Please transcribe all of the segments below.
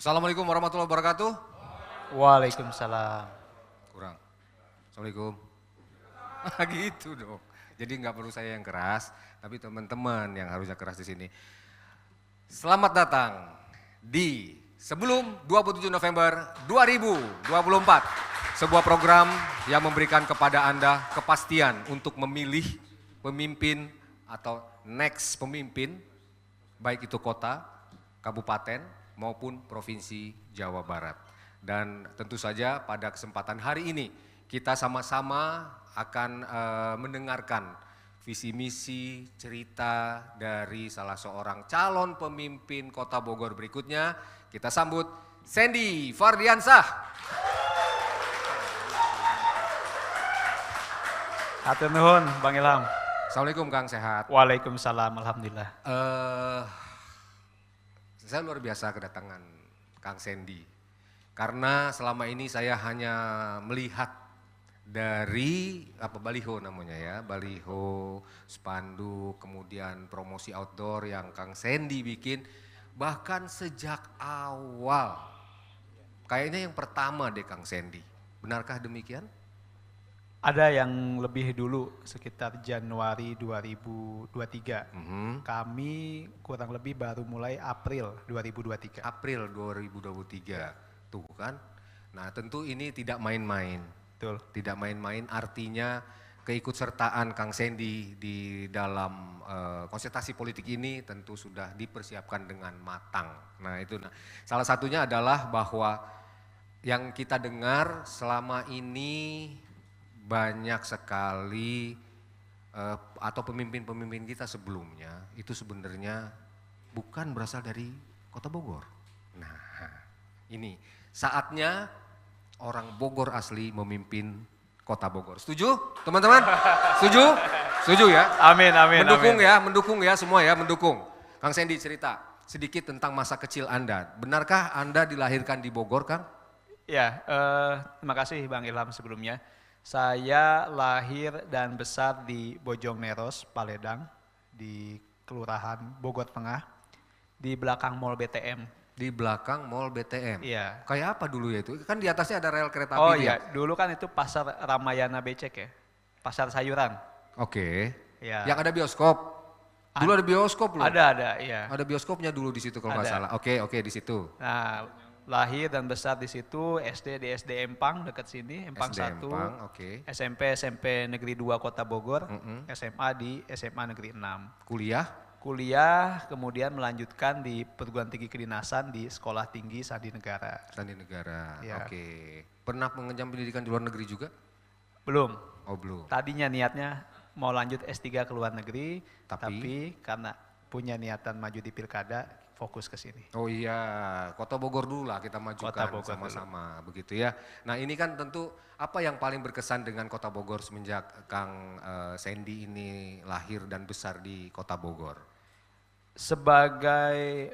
Assalamualaikum warahmatullahi wabarakatuh. Waalaikumsalam. Kurang. Assalamualaikum. Gitu dong. Jadi nggak perlu saya yang keras, tapi teman-teman yang harusnya keras di sini. Selamat datang di sebelum 27 November 2024. Sebuah program yang memberikan kepada Anda kepastian untuk memilih pemimpin atau next pemimpin, baik itu kota, kabupaten, maupun Provinsi Jawa Barat. Dan tentu saja pada kesempatan hari ini kita sama-sama akan mendengarkan visi misi cerita dari salah seorang calon pemimpin Kota Bogor berikutnya. Kita sambut Sandy Fardiansah. Hatur nuhun Bang Ilham. Assalamualaikum Kang, sehat? Waalaikumsalam, alhamdulillah. Saya luar biasa kedatangan Kang Sandy. Karena selama ini saya hanya melihat dari baliho namanya ya, baliho, spanduk, kemudian promosi outdoor yang Kang Sandy bikin. Bahkan sejak awal, kayaknya yang pertama deh Kang Sandy. Benarkah demikian? Ada yang lebih dulu sekitar Januari 2023. Kami kurang lebih baru mulai April 2023. April 2023, tuh kan. Nah tentu ini tidak main-main. Betul. Tidak main-main artinya keikutsertaan Kang Sandy di dalam konsentrasi politik ini tentu sudah dipersiapkan dengan matang. Nah itu, salah satunya adalah bahwa yang kita dengar selama ini banyak sekali atau pemimpin-pemimpin kita sebelumnya itu sebenarnya bukan berasal dari Kota Bogor. Nah ini saatnya orang Bogor asli memimpin Kota Bogor. Setuju teman-teman? Setuju? Setuju ya? Amin, amin, Mendukung amin. ya, mendukung ya semua ya, mendukung. Kang Sandy cerita sedikit tentang masa kecil Anda. Benarkah Anda dilahirkan di Bogor, Kang? Ya, terima kasih Bang Ilham sebelumnya. Saya lahir dan besar di Bojongneros, Paledang, di Kelurahan Bogor Tengah, di belakang Mall BTM. Di belakang Mall BTM. Iya. Kayak apa dulu ya itu? Kan di atasnya ada rel kereta api. Oh iya, dulu kan itu pasar Ramayana Becek ya, pasar sayuran. Oke. Ya. Yang ada bioskop. Dulu ada bioskop loh. Ada, iya. Ada bioskopnya dulu di situ kalau nggak Ada. salah. Oke, di situ. Nah, lahir dan besar di situ, SD di SD Empang dekat sini, Empang SD 1. Empang, oke. SMP Negeri 2 Kota Bogor, SMA di SMA Negeri 6. Kuliah kemudian melanjutkan di perguruan tinggi kedinasan di Sekolah Tinggi Sandi Negara. Sandi Negara, Ya. oke. Pernah mengenyam pendidikan di luar negeri juga? Belum. Oh belum. Tadinya niatnya mau lanjut S3 ke luar negeri, Tapi? tapi karena punya niatan maju di pilkada, fokus ke sini. Oh iya, Kota Bogor dulu lah kita majukan Kota Bogor sama-sama begitu ya. Nah ini kan tentu apa yang paling berkesan dengan Kota Bogor semenjak Kang Sandy ini lahir dan besar di Kota Bogor? Sebagai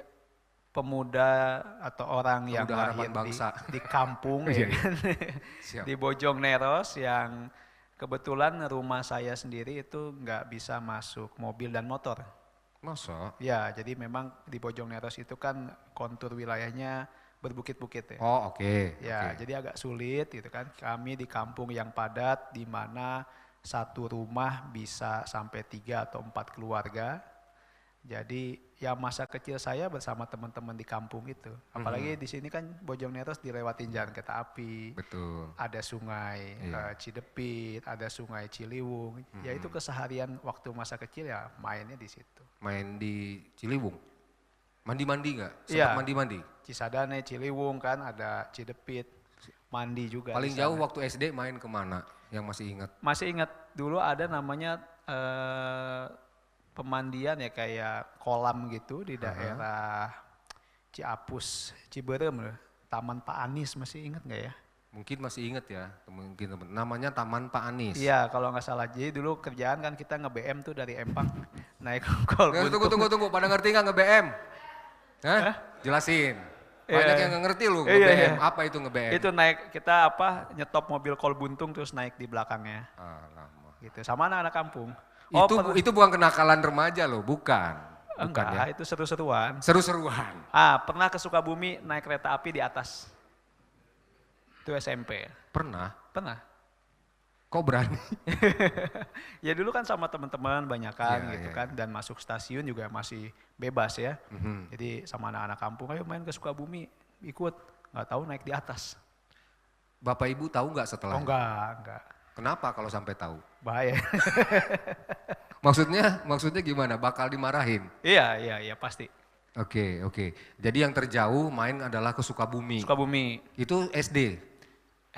pemuda atau orang yang Pemuda harapan lahir bangsa. di kampung Iya, ya kan, Siap. di Bojongneros yang kebetulan rumah saya sendiri itu nggak bisa masuk mobil dan motor. Masa? Ya, jadi memang di Bojongneros itu kan kontur wilayahnya berbukit-bukit ya. Oh oke. Ya, jadi agak sulit gitu kan. Kami di kampung yang padat di mana satu rumah bisa sampai 3 atau 4 keluarga. Jadi ya masa kecil saya bersama teman-teman di kampung itu. Apalagi di sini kan Bojongneros dilewatin jalan kereta api. Betul. Ada sungai Cidepit, ada sungai Ciliwung. Ya itu keseharian waktu masa kecil ya mainnya di situ. Main di Ciliwung? Mandi-mandi nggak? Sempat Iya. mandi-mandi? Cisadane, Ciliwung kan ada Cidepit, mandi juga. Paling di sana. jauh waktu SD main kemana yang masih ingat? Masih ingat dulu ada namanya pemandian ya kayak kolam gitu di daerah Ciapus, Ciberem, Taman Pak Anies, masih ingat nggak ya? Mungkin masih ingat ya, mungkin teman. Namanya Taman Pak Anies. Iya kalau nggak salah. Jadi dulu kerjaan kan kita nge-BM tuh dari Empang naik kol buntung. Tunggu. Pada ngerti nggak nge-BM? Hah? Jelasin. Banyak Iya. yang nggak ngerti loh Iya, nge-BM. iya. Apa itu nge-BM? Itu naik kita nyetop mobil kol buntung terus naik di belakangnya. Alamak. Gitu sama anak-anak kampung. Itu bukan kenakalan remaja loh, bukan. Bukan ya? Enggak, itu seru-seruan. Seru-seruan. Pernah ke Sukabumi naik kereta api di atas. Itu SMP. Pernah? Pernah. Kok berani? Ya dulu kan sama teman-teman banyakan Iya, gitu iya, kan, dan masuk stasiun juga masih bebas ya. Mhm. Jadi sama anak-anak kampung, ayo main ke Sukabumi, ikut. Nggak tahu naik di atas. Bapak Ibu tahu nggak setelah? Oh enggak. Kenapa kalau sampai tahu? Bahaya. Maksudnya gimana? Bakal dimarahin? Iya, pasti. Oke. Jadi yang terjauh main adalah ke Sukabumi. Sukabumi, Itu SD?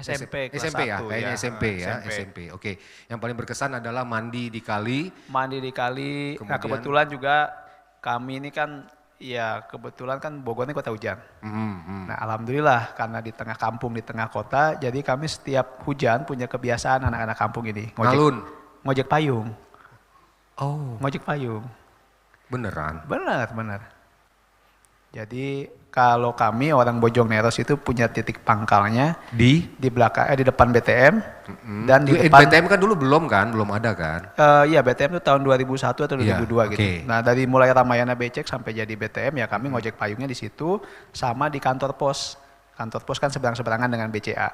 SMP kelas SMP ya? 1 Kayaknya SMP ya, SMP. SMP. Oke. Yang paling berkesan adalah mandi di kali. Mandi di kali. Nah Kemudian- kebetulan juga kami ini kan, ya kebetulan kan Bogor ini kota hujan. Nah alhamdulillah karena di tengah kampung, di tengah kota, jadi kami setiap hujan punya kebiasaan anak-anak kampung ini. Ngalun? Ngojek payung. Oh, Ngojek payung. beneran? Benar. Jadi kalau kami orang Bojongneros itu punya titik pangkalnya Di? di belakang, di depan BTM dan di depan. BTM kan dulu belum ada kan? Iya BTM itu tahun 2001 atau 2002 Iya, gitu. oke. Nah dari mulai Ramayana Becek sampai jadi BTM ya kami ngojek payungnya di situ, sama di kantor pos. Kantor pos kan seberang-seberangan dengan BCA.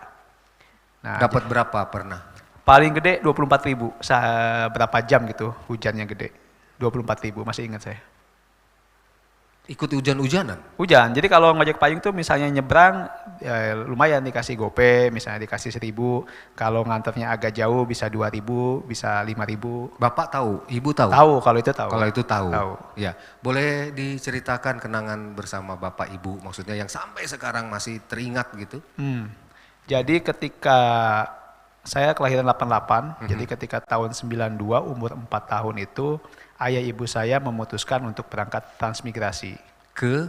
Nah Dapat berapa pernah? paling gede 24.000 berapa jam gitu hujannya gede. 24.000 masih ingat saya. Ikut hujan-hujanan? Hujan. Jadi kalau ngojek payung tuh misalnya nyebrang ya lumayan dikasih gope, misalnya dikasih 1.000. Kalau nganternya agak jauh bisa 2.000, bisa 5.000. Bapak tahu? Ibu tahu? Tahu kalau itu tahu. Kalau itu tahu. Tahu. Ya, boleh diceritakan kenangan bersama Bapak Ibu, maksudnya yang sampai sekarang masih teringat gitu? Jadi ketika saya kelahiran 88, jadi ketika tahun 92 umur 4 tahun itu ayah ibu saya memutuskan untuk berangkat transmigrasi. Ke?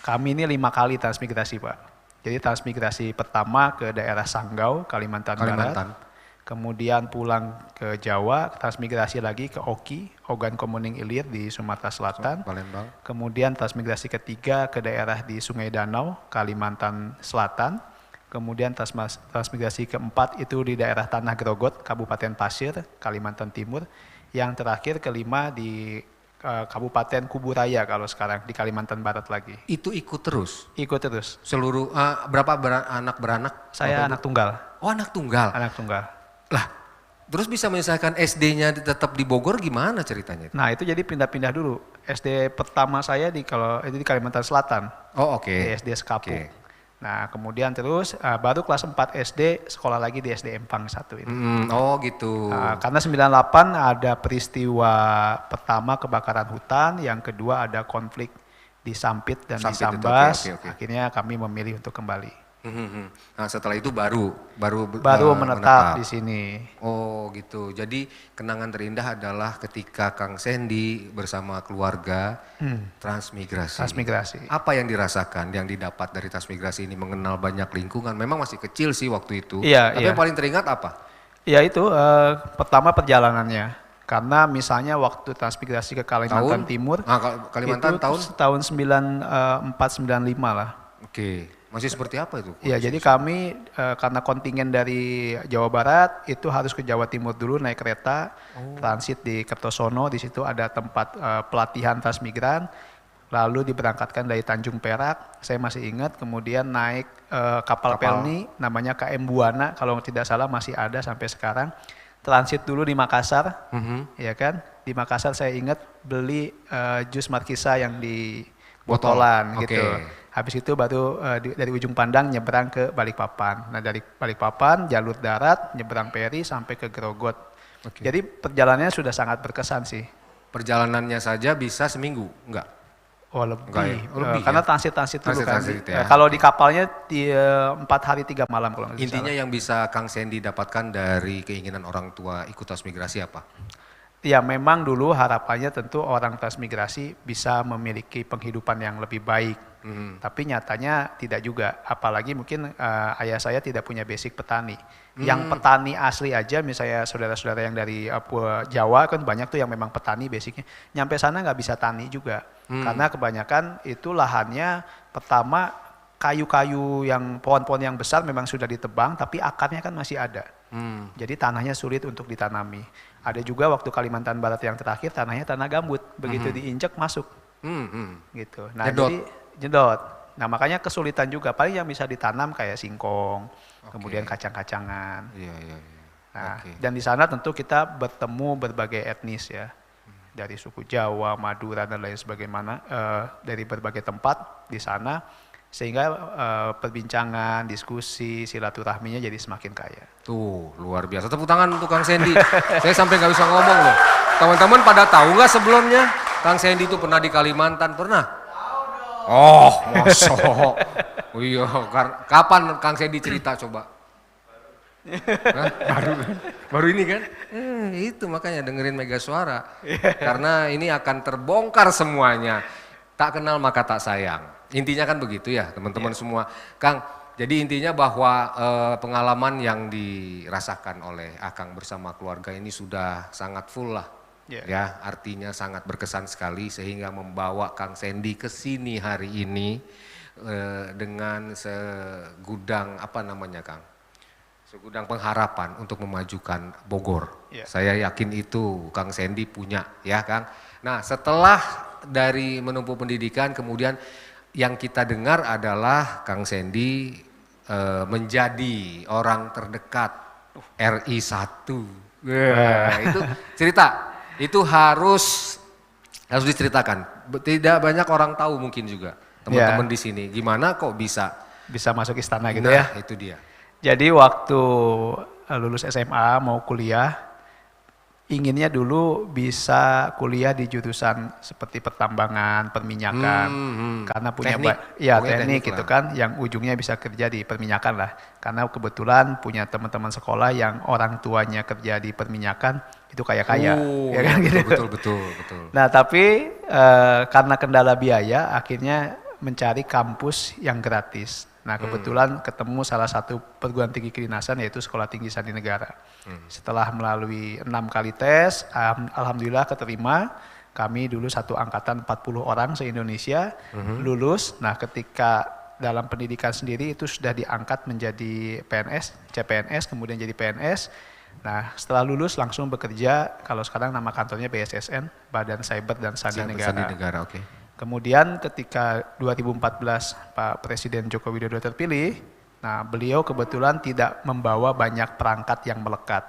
Kami ini 5 kali transmigrasi Pak. Jadi transmigrasi pertama ke daerah Sanggau, Kalimantan Kalimantan. Barat. Kemudian pulang ke Jawa, transmigrasi lagi ke Oki, Ogan Komuning Ilir di Sumatera Selatan. Palembang. Kemudian transmigrasi ketiga ke daerah di Sungai Danau, Kalimantan Selatan. Kemudian transmigrasi keempat itu di daerah Tanah Grogot, Kabupaten Pasir, Kalimantan Timur. Yang terakhir kelima di Kabupaten Kuburaya kalau sekarang di Kalimantan Barat lagi. Itu ikut terus? Ikut terus. Seluruh, berapa anak beranak? Saya anak tunggal. Oh, anak tunggal? Anak tunggal. Lah, terus bisa menyelesaikan SD-nya tetap di Bogor gimana ceritanya? Nah itu jadi pindah-pindah dulu. SD pertama saya di Kalimantan Selatan. Oh, oke. Di SD Sekapung. Oke. Nah kemudian terus baru kelas 4 SD sekolah lagi di SD Empang 1 itu. Oh gitu. Karena 98 ada peristiwa pertama kebakaran hutan, yang kedua ada konflik di Sampit dan di Sampit itu, Sambas. oke. Akhirnya kami memilih untuk kembali. Nah setelah itu baru menetap di sini. Oh gitu. Jadi kenangan terindah adalah ketika Kang Sandy bersama keluarga transmigrasi. Transmigrasi. Apa yang dirasakan, yang didapat dari transmigrasi ini, mengenal banyak lingkungan? Memang masih kecil sih waktu itu. Iya, Tapi iya. yang paling teringat apa? Ya itu pertama perjalanannya. Karena misalnya waktu transmigrasi ke Kalimantan Timur, Kalimantan itu tahun? tahun 94-95 lah. Oke. Masih seperti apa itu? Iya, jadi kami karena kontingen dari Jawa Barat itu harus ke Jawa Timur dulu naik kereta, transit di Kertosono, di situ ada tempat pelatihan transmigran, lalu diberangkatkan dari Tanjung Perak, saya masih ingat, kemudian naik kapal Pelni, namanya KM Buana, kalau tidak salah masih ada sampai sekarang, transit dulu di Makassar, ya kan, di Makassar saya ingat beli jus Markisa yang di botolan gitu. Habis itu baru dari ujung Pandang nyebrang ke Balikpapan. Nah dari Balikpapan jalur darat nyebrang peri sampai ke Grogot. Jadi perjalanannya sudah sangat berkesan sih. Perjalanannya saja bisa seminggu? Enggak? Oh lebih, Enggak ya? Lebih karena ya? transit dulu kan. Transit ya. Kalau di kapalnya 4 hari 3 malam kalau nggak salah. Intinya yang bisa Kang Sandy dapatkan dari keinginan orang tua ikut transmigrasi apa? Ya memang dulu harapannya tentu orang transmigrasi bisa memiliki penghidupan yang lebih baik. Tapi nyatanya tidak juga, apalagi mungkin ayah saya tidak punya basic petani. Yang petani asli aja, misalnya saudara-saudara yang dari Jawa kan banyak tuh yang memang petani basicnya. Nyampe sana nggak bisa tani juga, karena kebanyakan itu lahannya pertama kayu-kayu yang pohon-pohon yang besar memang sudah ditebang, tapi akarnya kan masih ada. Jadi tanahnya sulit untuk ditanami. Ada juga waktu Kalimantan Barat yang terakhir tanahnya tanah gambut, begitu diinjek masuk. Gitu. Nah, Jedot. jadi jedot. Nah, makanya kesulitan juga. Paling yang bisa ditanam kayak singkong, kemudian kacang-kacangan. Iya, iya, iya. Nah, dan di sana tentu kita bertemu berbagai etnis ya. Dari suku Jawa, Madura dan lain sebagainya, dari berbagai tempat di sana, sehingga perbincangan, diskusi, silaturahminya jadi semakin kaya. Tuh, luar biasa. Tepuk tangan untuk Kang Sandy. Saya sampai nggak bisa ngomong loh. Teman-teman pada tahu nggak sebelumnya Kang Sandy itu pernah di Kalimantan? Pernah? Oh, masa. Oh iya, kapan Kang Sandy cerita coba? Hah? Baru ini kan? Itu makanya dengerin Mega Suara. Karena ini akan terbongkar semuanya. Tak kenal maka tak sayang. Intinya kan begitu ya teman-teman semua. Kang, jadi intinya bahwa pengalaman yang dirasakan oleh Akang bersama keluarga ini sudah sangat full lah. Ya, artinya sangat berkesan sekali sehingga membawa Kang Sandy ke sini hari ini dengan segudang apa namanya Kang? Segudang pengharapan untuk memajukan Bogor. Saya yakin itu Kang Sandy punya ya Kang. Nah setelah dari menempuh pendidikan kemudian yang kita dengar adalah Kang Sandy menjadi orang terdekat RI 1. Itu cerita, itu harus diceritakan. Tidak banyak orang tahu mungkin juga teman-teman di sini. Gimana kok bisa masuk istana gitu ya? ya? Itu dia. Jadi waktu lulus SMA mau kuliah, inginnya dulu bisa kuliah di jurusan seperti pertambangan, perminyakan, karena punya teknik gitu kan, yang ujungnya bisa kerja di perminyakan lah. Karena kebetulan punya teman-teman sekolah yang orang tuanya kerja di perminyakan itu kaya-kaya, ya kan gitu. Betul. Nah tapi karena kendala biaya, akhirnya mencari kampus yang gratis. Nah kebetulan ketemu salah satu perguruan tinggi kedinasan yaitu Sekolah Tinggi Sandi Negara. Setelah melalui 6 kali tes, alhamdulillah keterima. Kami dulu satu angkatan 40 orang se-Indonesia lulus. Nah ketika dalam pendidikan sendiri itu sudah diangkat menjadi PNS, CPNS, kemudian jadi PNS. Nah setelah lulus langsung bekerja, kalau sekarang nama kantornya BSSN, Badan Cyber dan Sandi Negara. Sandi Negara, oke. Kemudian ketika 2014 Pak Presiden Joko Widodo terpilih, nah beliau kebetulan tidak membawa banyak perangkat yang melekat.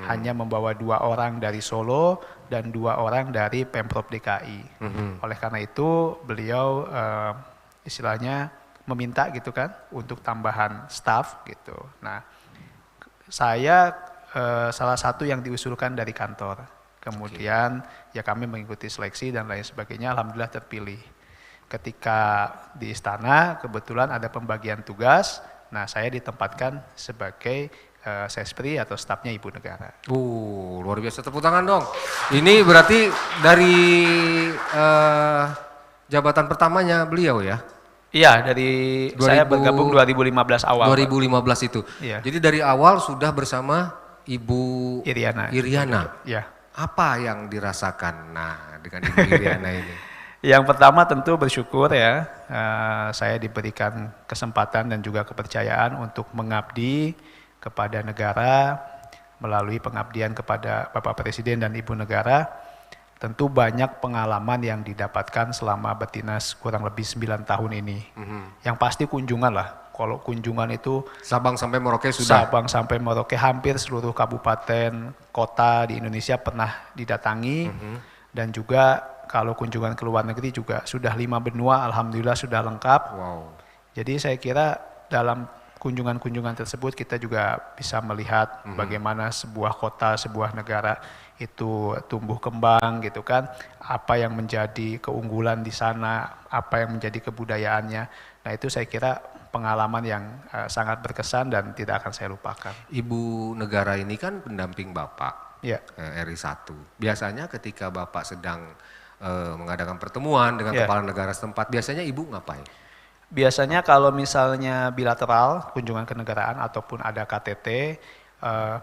Hanya membawa 2 orang dari Solo dan 2 orang dari Pemprov DKI. Oleh karena itu beliau istilahnya meminta gitu kan untuk tambahan staf gitu. Nah saya salah satu yang diusulkan dari kantor. Kemudian ya kami mengikuti seleksi dan lain sebagainya, alhamdulillah terpilih. Ketika di istana kebetulan ada pembagian tugas, nah saya ditempatkan sebagai Sespri atau stafnya Ibu Negara. Luar biasa, tepuk tangan dong. Ini berarti dari jabatan pertamanya beliau ya? Iya, dari saya bergabung 2015 awal. 2015 itu. Iya. Jadi dari awal sudah bersama Ibu Iriana. Iya. Apa yang dirasakan dengan Ibu Iriana ini? Yang pertama tentu bersyukur ya, saya diberikan kesempatan dan juga kepercayaan untuk mengabdi kepada negara melalui pengabdian kepada Bapak Presiden dan Ibu Negara. Tentu banyak pengalaman yang didapatkan selama berdinas kurang lebih 9 tahun ini. Yang pasti kunjungan lah. Kalau kunjungan itu Sabang sampai Merauke sudah? Sabang sampai Merauke, hampir seluruh kabupaten, kota di Indonesia pernah didatangi. Dan juga kalau kunjungan ke luar negeri juga sudah 5 benua, alhamdulillah sudah lengkap. Jadi saya kira dalam kunjungan-kunjungan tersebut kita juga bisa melihat bagaimana sebuah kota, sebuah negara itu tumbuh kembang gitu kan, apa yang menjadi keunggulan di sana, apa yang menjadi kebudayaannya. Nah itu saya kira pengalaman yang sangat berkesan dan tidak akan saya lupakan. Ibu Negara ini kan pendamping Bapak RI 1. Biasanya ketika Bapak sedang mengadakan pertemuan dengan kepala negara setempat, biasanya Ibu ngapain? Biasanya kalau misalnya bilateral, kunjungan kenegaraan ataupun ada KTT,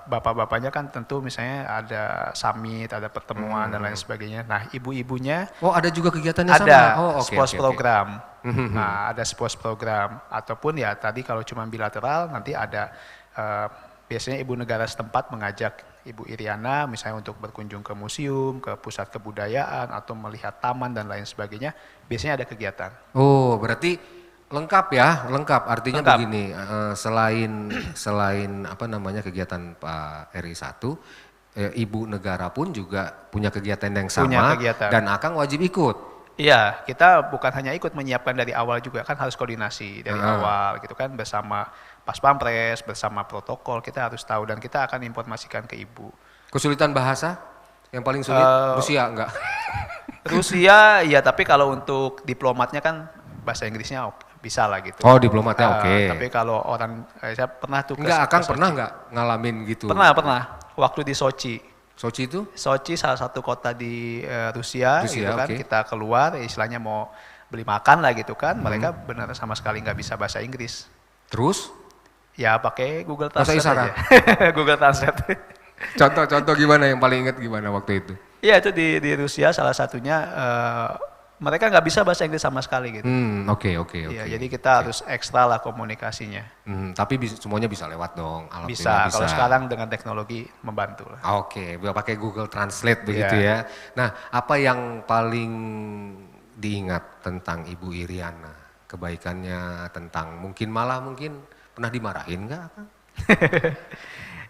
bapak-bapaknya kan tentu misalnya ada summit, ada pertemuan dan lain sebagainya. Nah ibu-ibunya ada juga kegiatannya ada sama? spos program. Nah ada spos program ataupun ya tadi kalau cuma bilateral nanti ada biasanya ibu negara setempat mengajak Ibu Iriana misalnya untuk berkunjung ke museum, ke pusat kebudayaan, atau melihat taman dan lain sebagainya, biasanya ada kegiatan. Oh, berarti lengkap ya, lengkap. Artinya Lengkap. begini, selain apa namanya kegiatan Pak RI 1, Ibu Negara pun juga punya kegiatan yang Punya sama kegiatan. dan Akang wajib ikut. Iya, kita bukan hanya ikut menyiapkan dari awal juga, kan harus koordinasi dari awal gitu kan, bersama Pas Pampres, bersama protokol, kita harus tahu dan kita akan informasikan ke ibu. Kesulitan bahasa yang paling sulit Rusia enggak? Rusia, ya tapi kalau untuk diplomatnya kan bahasa Inggrisnya bisa lah gitu. Oh, diplomatnya oke. Tapi kalau orang, saya pernah tuh Enggak, Akang Sochi. pernah enggak ngalamin gitu? Pernah, waktu di Sochi. Sochi itu? Sochi salah satu kota di Rusia gitu kan, oke. kita keluar istilahnya mau beli makan lah gitu kan, mereka benar sama sekali nggak bisa bahasa Inggris. Terus? Ya pakai Google Bahasa Translate isyarat? aja. Google Translate. Contoh-contoh gimana yang paling ingat gimana waktu itu? Iya itu di Rusia salah satunya mereka nggak bisa bahasa Inggris sama sekali gitu. Oke. Iya, jadi kita harus ekstra lah komunikasinya. Tapi semuanya bisa lewat dong. Bisa, kalau sekarang dengan teknologi membantu lah. Oke, pakai Google Translate begitu ya. Nah, apa yang paling diingat tentang Ibu Iriana? Kebaikannya, tentang mungkin pernah dimarahin nggak?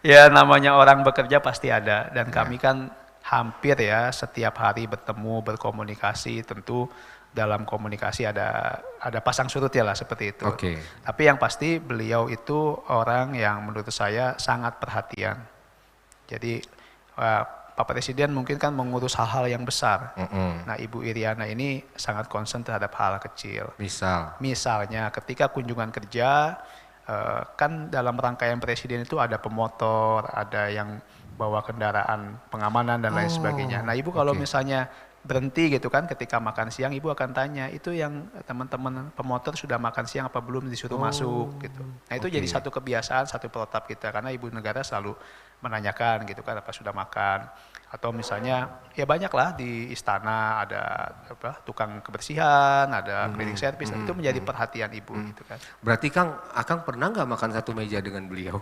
Ya namanya orang bekerja pasti ada dan kami kan hampir ya setiap hari bertemu berkomunikasi, tentu dalam komunikasi ada pasang surut ya lah seperti itu. Oke. Tapi yang pasti beliau itu orang yang menurut saya sangat perhatian. Jadi Pak Presiden mungkin kan mengurus hal-hal yang besar. Nah Ibu Iriana ini sangat concern terhadap hal kecil. Misalnya ketika kunjungan kerja, kan dalam rangkaian presiden itu ada pemotor, ada yang bawa kendaraan pengamanan dan lain sebagainya. Nah ibu kalau misalnya berhenti gitu kan ketika makan siang, ibu akan tanya, itu yang teman-teman pemotor sudah makan siang apa belum, disuruh masuk gitu. Nah itu jadi satu kebiasaan, satu protap kita, karena ibu negara selalu menanyakan gitu kan apa sudah makan. Atau misalnya ya banyak lah di istana ada tukang kebersihan, ada cleaning service, itu menjadi perhatian ibu gitu kan. Berarti Akang pernah nggak makan satu meja dengan beliau?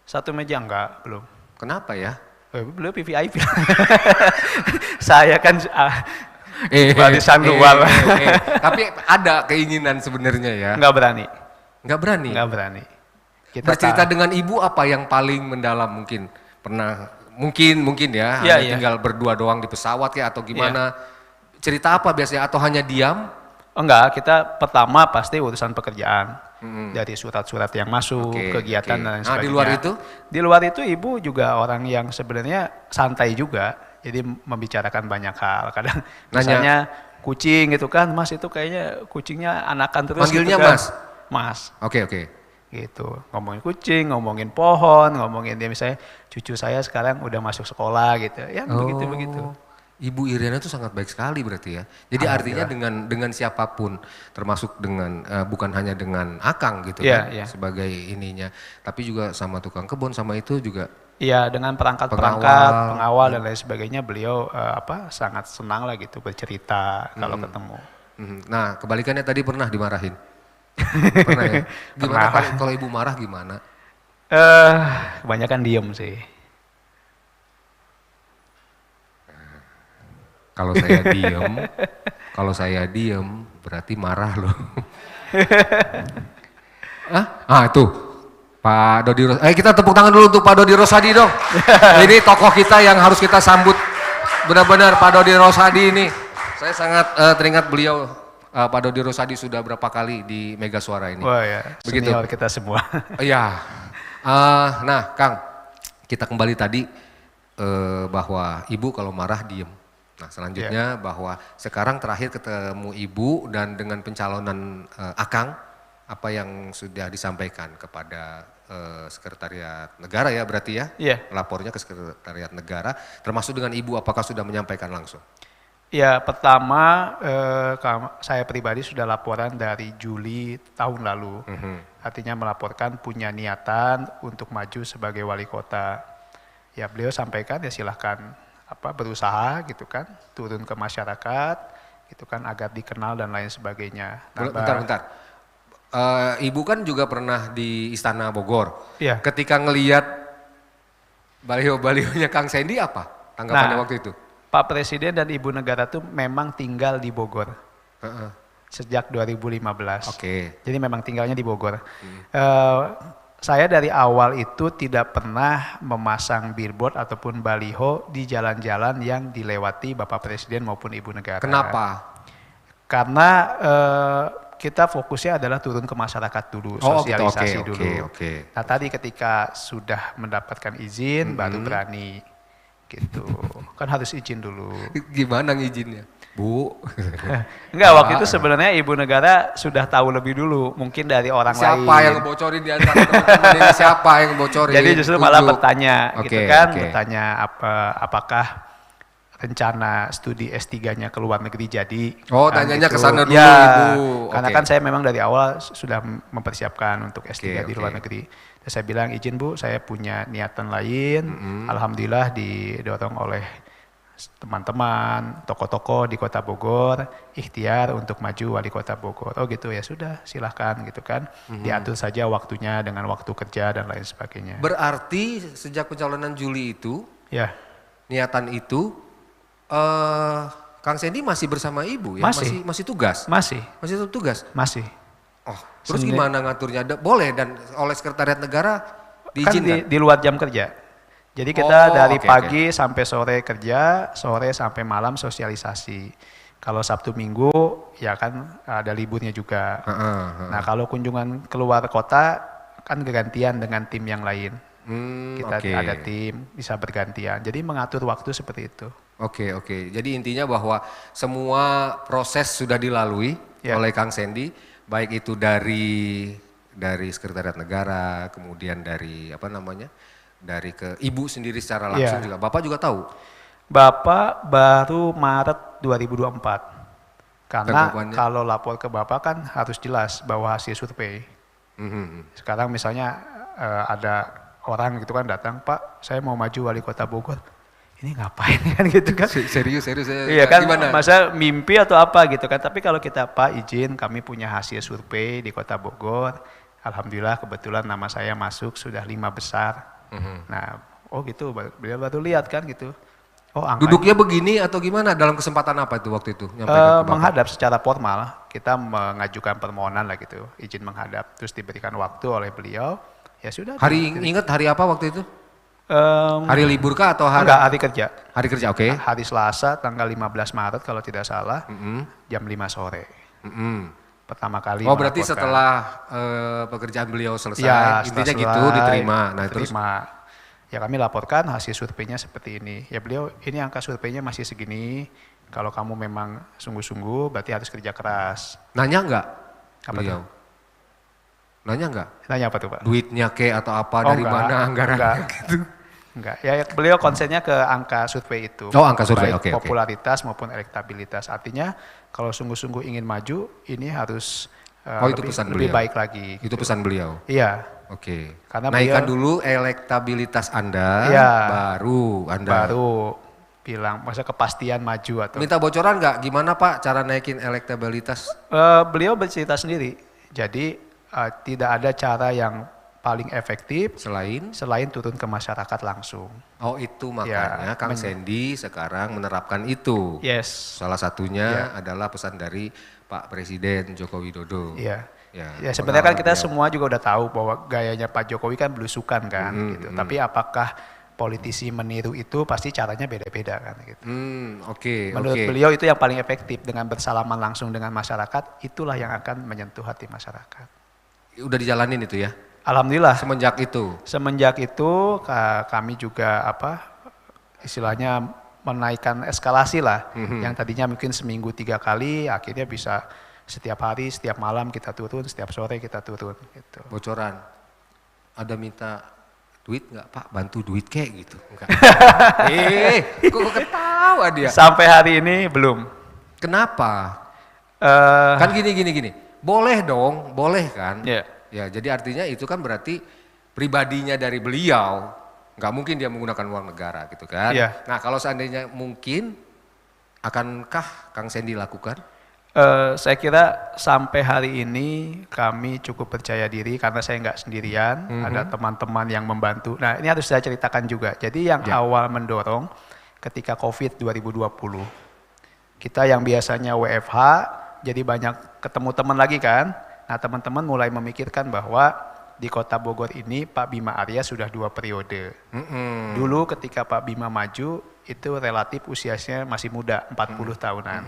Satu meja enggak, belum. Kenapa ya? Beliau VVIP. Saya kan barisan luar. Tapi ada keinginan sebenarnya ya? Enggak berani. Nggak berani? Nggak berani. Kita Bercerita dengan ibu apa yang paling mendalam mungkin? Pernah mungkin ya, hanya tinggal berdua doang di pesawat ya atau gimana? Cerita apa biasanya atau hanya diam? Enggak, kita pertama pasti urusan pekerjaan. Dari surat-surat yang masuk, kegiatan dan lain sebagainya. Nah, di luar itu? Di luar itu ibu juga orang yang sebenarnya santai juga. Jadi membicarakan banyak hal. Kadang misalnya kucing gitu kan, Mas itu kayaknya kucingnya anakan terus. Manggilnya gitu kan. Mas? Mas. Oke. Gitu, ngomongin kucing, ngomongin pohon, ngomongin dia misalnya cucu saya sekarang udah masuk sekolah gitu. Ya begitu-begitu. Ibu Iriana itu sangat baik sekali berarti ya. Jadi artinya dengan siapapun, termasuk dengan bukan hanya dengan Akang gitu kan sebagai ininya, tapi juga sama tukang kebun sama itu juga. Iya, dengan perangkat-perangkat, pengawal dan lain sebagainya, beliau sangat senang lah gitu bercerita kalau ketemu. Nah, kebalikannya tadi pernah dimarahin. Pernah ya? Gimana kalau ibu marah gimana? Kebanyakan diem sih. Kalau saya diem berarti marah loh. Itu Pak Dodi Rosadi. Kita tepuk tangan dulu untuk Pak Dodi Rosadi dong. Ini tokoh kita yang harus kita sambut benar-benar, Pak Dodi Rosadi ini. Saya sangat teringat beliau. Pak Dodi Rosadi sudah berapa kali di Mega Suara ini. Wah ya, senior kita semua. Iya. Nah Kang, kita kembali tadi bahwa ibu kalau marah diem. Nah selanjutnya bahwa sekarang terakhir ketemu ibu dan dengan pencalonan Akang, apa yang sudah disampaikan kepada Sekretariat Negara ya berarti ya? Iya. Lapornya ke Sekretariat Negara, termasuk dengan ibu apakah sudah menyampaikan langsung? Ya pertama saya pribadi sudah laporan dari Juli tahun lalu. Artinya melaporkan punya niatan untuk maju sebagai wali kota. Ya beliau sampaikan ya silahkan berusaha gitu kan, turun ke masyarakat gitu kan agar dikenal dan lain sebagainya. Bentar. Ibu kan juga pernah di Istana Bogor. Iya. Ketika ngelihat Baliho-balihonya Kang Sandy apa tanggapannya Nah, waktu itu? Pak Presiden dan Ibu Negara tuh memang tinggal di Bogor Heeh. sejak 2015. Oke. Jadi memang tinggalnya di Bogor. Eh, saya dari awal itu tidak pernah memasang billboard ataupun baliho di jalan-jalan yang dilewati Bapak Presiden maupun Ibu Negara. Kenapa? Karena kita fokusnya adalah turun ke masyarakat dulu, Oh, gitu. sosialisasi Oke, dulu. oke. Nah tadi ketika sudah mendapatkan izin baru berani gitu. Kan harus izin dulu. Gimana ngizinnya? Bu. Enggak, waktu itu sebenarnya Ibu Negara sudah tahu lebih dulu, mungkin dari orang lain. Siapa yang bocorin di antara teman-teman ini? Siapa yang bocorin? Jadi justru malah Tunjuk. bertanya gitu Oke, kan, oke. bertanya apakah rencana studi S3-nya ke luar negeri jadi. Oh, kan tanyanya gitu. ke sana dulu, Ya, Ibu. karena Oke. kan saya memang dari awal sudah mempersiapkan untuk S3 Oke, di luar oke. negeri. Dan saya bilang izin Bu, saya punya niatan lain. Alhamdulillah didorong oleh teman-teman, tokoh-tokoh di Kota Bogor, ikhtiar untuk maju wali Kota Bogor. Oh gitu ya, sudah silahkan gitu kan. Diatur saja waktunya dengan waktu kerja dan lain sebagainya. Berarti sejak pencalonan Juli itu, Ya, niatan itu, Kang Sandy masih bersama Ibu ya? Masih. Masih tugas? masih, Masih tetap tugas? masih. Oh, terus gimana ngaturnya? Boleh dan oleh Sekretariat Negara Kan diizinkan? di luar jam kerja. Jadi kita Oh, dari oke, pagi sampai sore kerja, sore sampai malam sosialisasi. Kalau Sabtu Minggu ya kan ada liburnya juga. Heeh, heeh. Nah kalau kunjungan keluar kota kan gantian dengan tim yang lain. Kita Oke. ada tim bisa bergantian. Jadi mengatur waktu seperti itu. Oke, oke. Jadi intinya bahwa semua proses sudah dilalui Ya. oleh Kang Sandy, baik itu dari Sekretariat Negara, kemudian dari apa namanya, dari ke Ibu sendiri secara langsung Ya. juga. Bapak juga tahu. Bapak baru Maret 2024. Karena Tanggapannya? kalau lapor ke Bapak kan harus jelas bahwa hasil survei. Mhm. Sekarang misalnya ada orang gitu kan datang, Pak saya mau maju wali kota Bogor. Ini ngapain kan gitu kan. Serius. Iya kan, Gimana? masa mimpi atau apa gitu kan. Tapi kalau kita Pak izin kami punya hasil survei di kota Bogor. Alhamdulillah kebetulan nama saya masuk sudah 5 besar. Nah, oh gitu, beliau baru lihat kan gitu. Oh angkanya Duduknya begini atau gimana? Dalam kesempatan apa itu waktu itu? Nyampaikan ke Bapak? menghadap secara formal, kita mengajukan permohonan lah gitu, izin menghadap, terus diberikan waktu oleh beliau, ya sudah. Ingat hari apa waktu itu? Em, Hari libur kah atau hari? enggak, hari kerja, Hari kerja, oke. hari Selasa tanggal 15 Maret kalau tidak salah, Mhm, jam 5 sore, mhm. pertama kali. Oh berarti melaporkan. setelah pekerjaan beliau selesai, Ya, intinya setelah gitu selesai, diterima. Nah terus diterima. Ya kami laporkan hasil surveinya seperti ini. Ya beliau, ini angka surveinya masih segini. Kalau kamu memang sungguh-sungguh, berarti harus kerja keras. nanya nggak Apa beliau? Nanya nggak? Nanya apa tuh Pak? Duitnya ke atau apa Oh, dari enggak, mana anggaran? enggak. Enggak. Ya beliau konsennya ke angka survei itu. Oh, angka survei, Baik oke, oke. popularitas maupun elektabilitas. Artinya kalau sungguh-sungguh ingin maju, ini harus Oh, itu pesan lebih beliau. baik lagi. Itu pesan beliau. Iya. Oke. Karena Naikkan beliau- dulu elektabilitas Anda, Iya. baru Anda. Baru bilang, masa kepastian maju atau Minta bocoran nggak? Gimana Pak cara naikin elektabilitas? beliau bercerita sendiri. Jadi tidak ada cara yang paling efektif selain turun ke masyarakat langsung. Oh itu makanya Ya, Kang Sandy sekarang menerapkan itu. Yes. Salah satunya adalah pesan dari Pak Presiden Joko Widodo. Iya. Ya, Ya sebenarnya kan kita beliau. semua juga udah tahu bahwa gayanya Pak Jokowi kan belusukan kan gitu. Tapi apakah politisi meniru itu pasti caranya beda-beda kan gitu. Oke, Menurut oke. beliau itu yang paling efektif dengan bersalaman langsung dengan masyarakat, itulah yang akan menyentuh hati masyarakat. Udah dijalanin itu ya? Alhamdulillah. Semenjak itu? Semenjak itu kami juga istilahnya menaikkan eskalasi lah. Yang tadinya mungkin seminggu 3 kali, akhirnya bisa setiap hari, setiap malam kita turun, setiap sore kita turun gitu. Bocoran, ada minta duit nggak Pak? Bantu duit kek gitu? Enggak. Kok ketawa dia? Sampai hari ini belum. Kenapa? Eh, Kan gini. Boleh dong, boleh kan? ya. Ya, jadi artinya itu kan berarti pribadinya dari beliau, nggak mungkin dia menggunakan uang negara gitu kan. Iya. Nah kalau seandainya mungkin, akankah Kang Sandy lakukan? Saya kira sampai hari ini kami cukup percaya diri karena saya nggak sendirian, ada teman-teman yang membantu. Nah ini harus saya ceritakan juga. Jadi yang awal mendorong ketika COVID 2020, kita yang biasanya WFH jadi banyak ketemu teman lagi kan. Nah teman-teman mulai memikirkan bahwa di Kota Bogor ini Pak Bima Arya sudah 2 periode. Dulu ketika Pak Bima maju itu relatif usianya masih muda, 40 tahunan.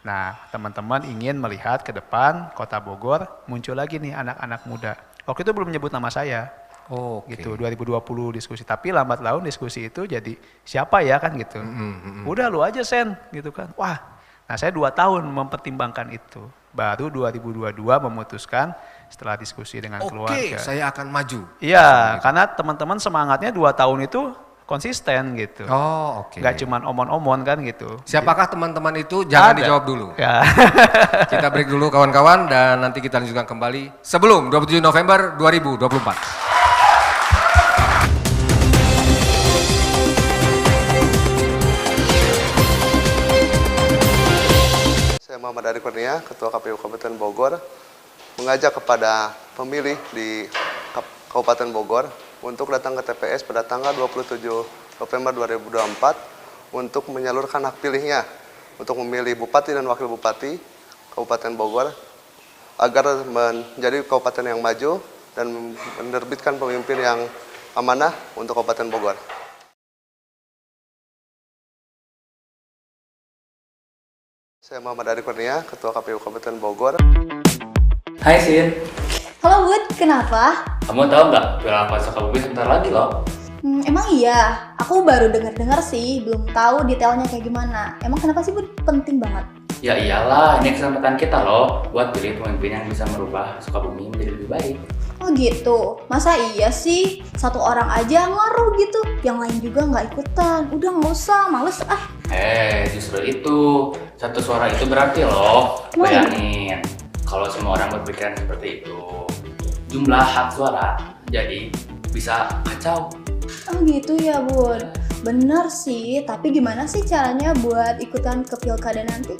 Nah teman-teman ingin melihat ke depan Kota Bogor muncul lagi nih anak-anak muda. Waktu itu belum menyebut nama saya. Gitu 2020 diskusi, tapi lambat laun diskusi itu jadi siapa ya kan gitu. Udah lu aja Sen gitu kan. Wah, nah saya 2 tahun mempertimbangkan itu. Baru 2022 memutuskan setelah diskusi dengan keluarga. Saya akan maju. Iya, karena teman-teman semangatnya 2 tahun itu konsisten gitu. Nggak cuman omon-omon kan gitu. Siapakah teman-teman itu? Jangan dijawab dulu. Ya. Kita break dulu kawan-kawan dan nanti kita lanjutkan kembali sebelum 27 November 2024. Saya Muhammad Ari Kurnia, Ketua KPU Kabupaten Bogor, mengajak kepada pemilih di Kabupaten Bogor untuk datang ke TPS pada tanggal 27 November 2024 untuk menyalurkan hak pilihnya untuk memilih Bupati dan Wakil Bupati Kabupaten Bogor agar menjadi kabupaten yang maju dan menerbitkan pemimpin yang amanah untuk Kabupaten Bogor. Saya Muhammad Ari Kurnia, Ketua KPU Kabupaten Bogor. Hai Sin. Halo Bud, kenapa? Kamu tahu nggak Piala Apa Sukabumi sebentar lagi loh? Emang iya, aku baru dengar sih, belum tahu detailnya kayak gimana. Emang kenapa sih Bud? Penting banget. Ya iyalah, ini kesempatan kita loh buat pilih pemimpin yang bisa merubah Sukabumi menjadi lebih baik. Oh gitu, masa iya sih? 1 orang aja ngaruh gitu, yang lain juga nggak ikutan. Udah nggak usah, males ah. Justru itu, 1 suara itu berarti loh. Bayangin, kalau semua orang berpikiran seperti itu, jumlah hak suara jadi bisa kacau. Oh gitu ya Bud, bener sih, tapi gimana sih caranya buat ikutan ke pilkada nanti?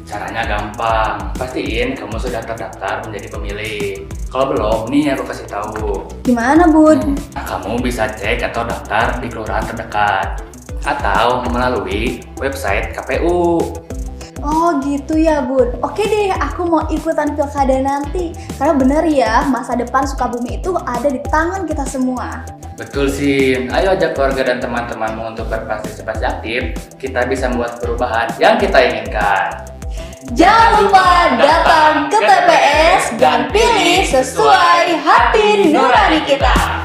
Caranya gampang, pastiin kamu sudah terdaftar menjadi pemilih. Kalau belum, nih aku kasih tahu. Gimana Bud? Kamu bisa cek atau daftar di kelurahan terdekat atau melalui website KPU. Oh gitu ya Bud, oke deh aku mau ikutan pilkada nanti. Karena bener ya, masa depan Sukabumi itu ada di tangan kita semua. Betul sih, ayo ajak keluarga dan teman-temanmu untuk berpartisipasi aktif. Kita bisa membuat perubahan yang kita inginkan. Jangan lupa datang ke TPS dan pilih sesuai hati nurani kita.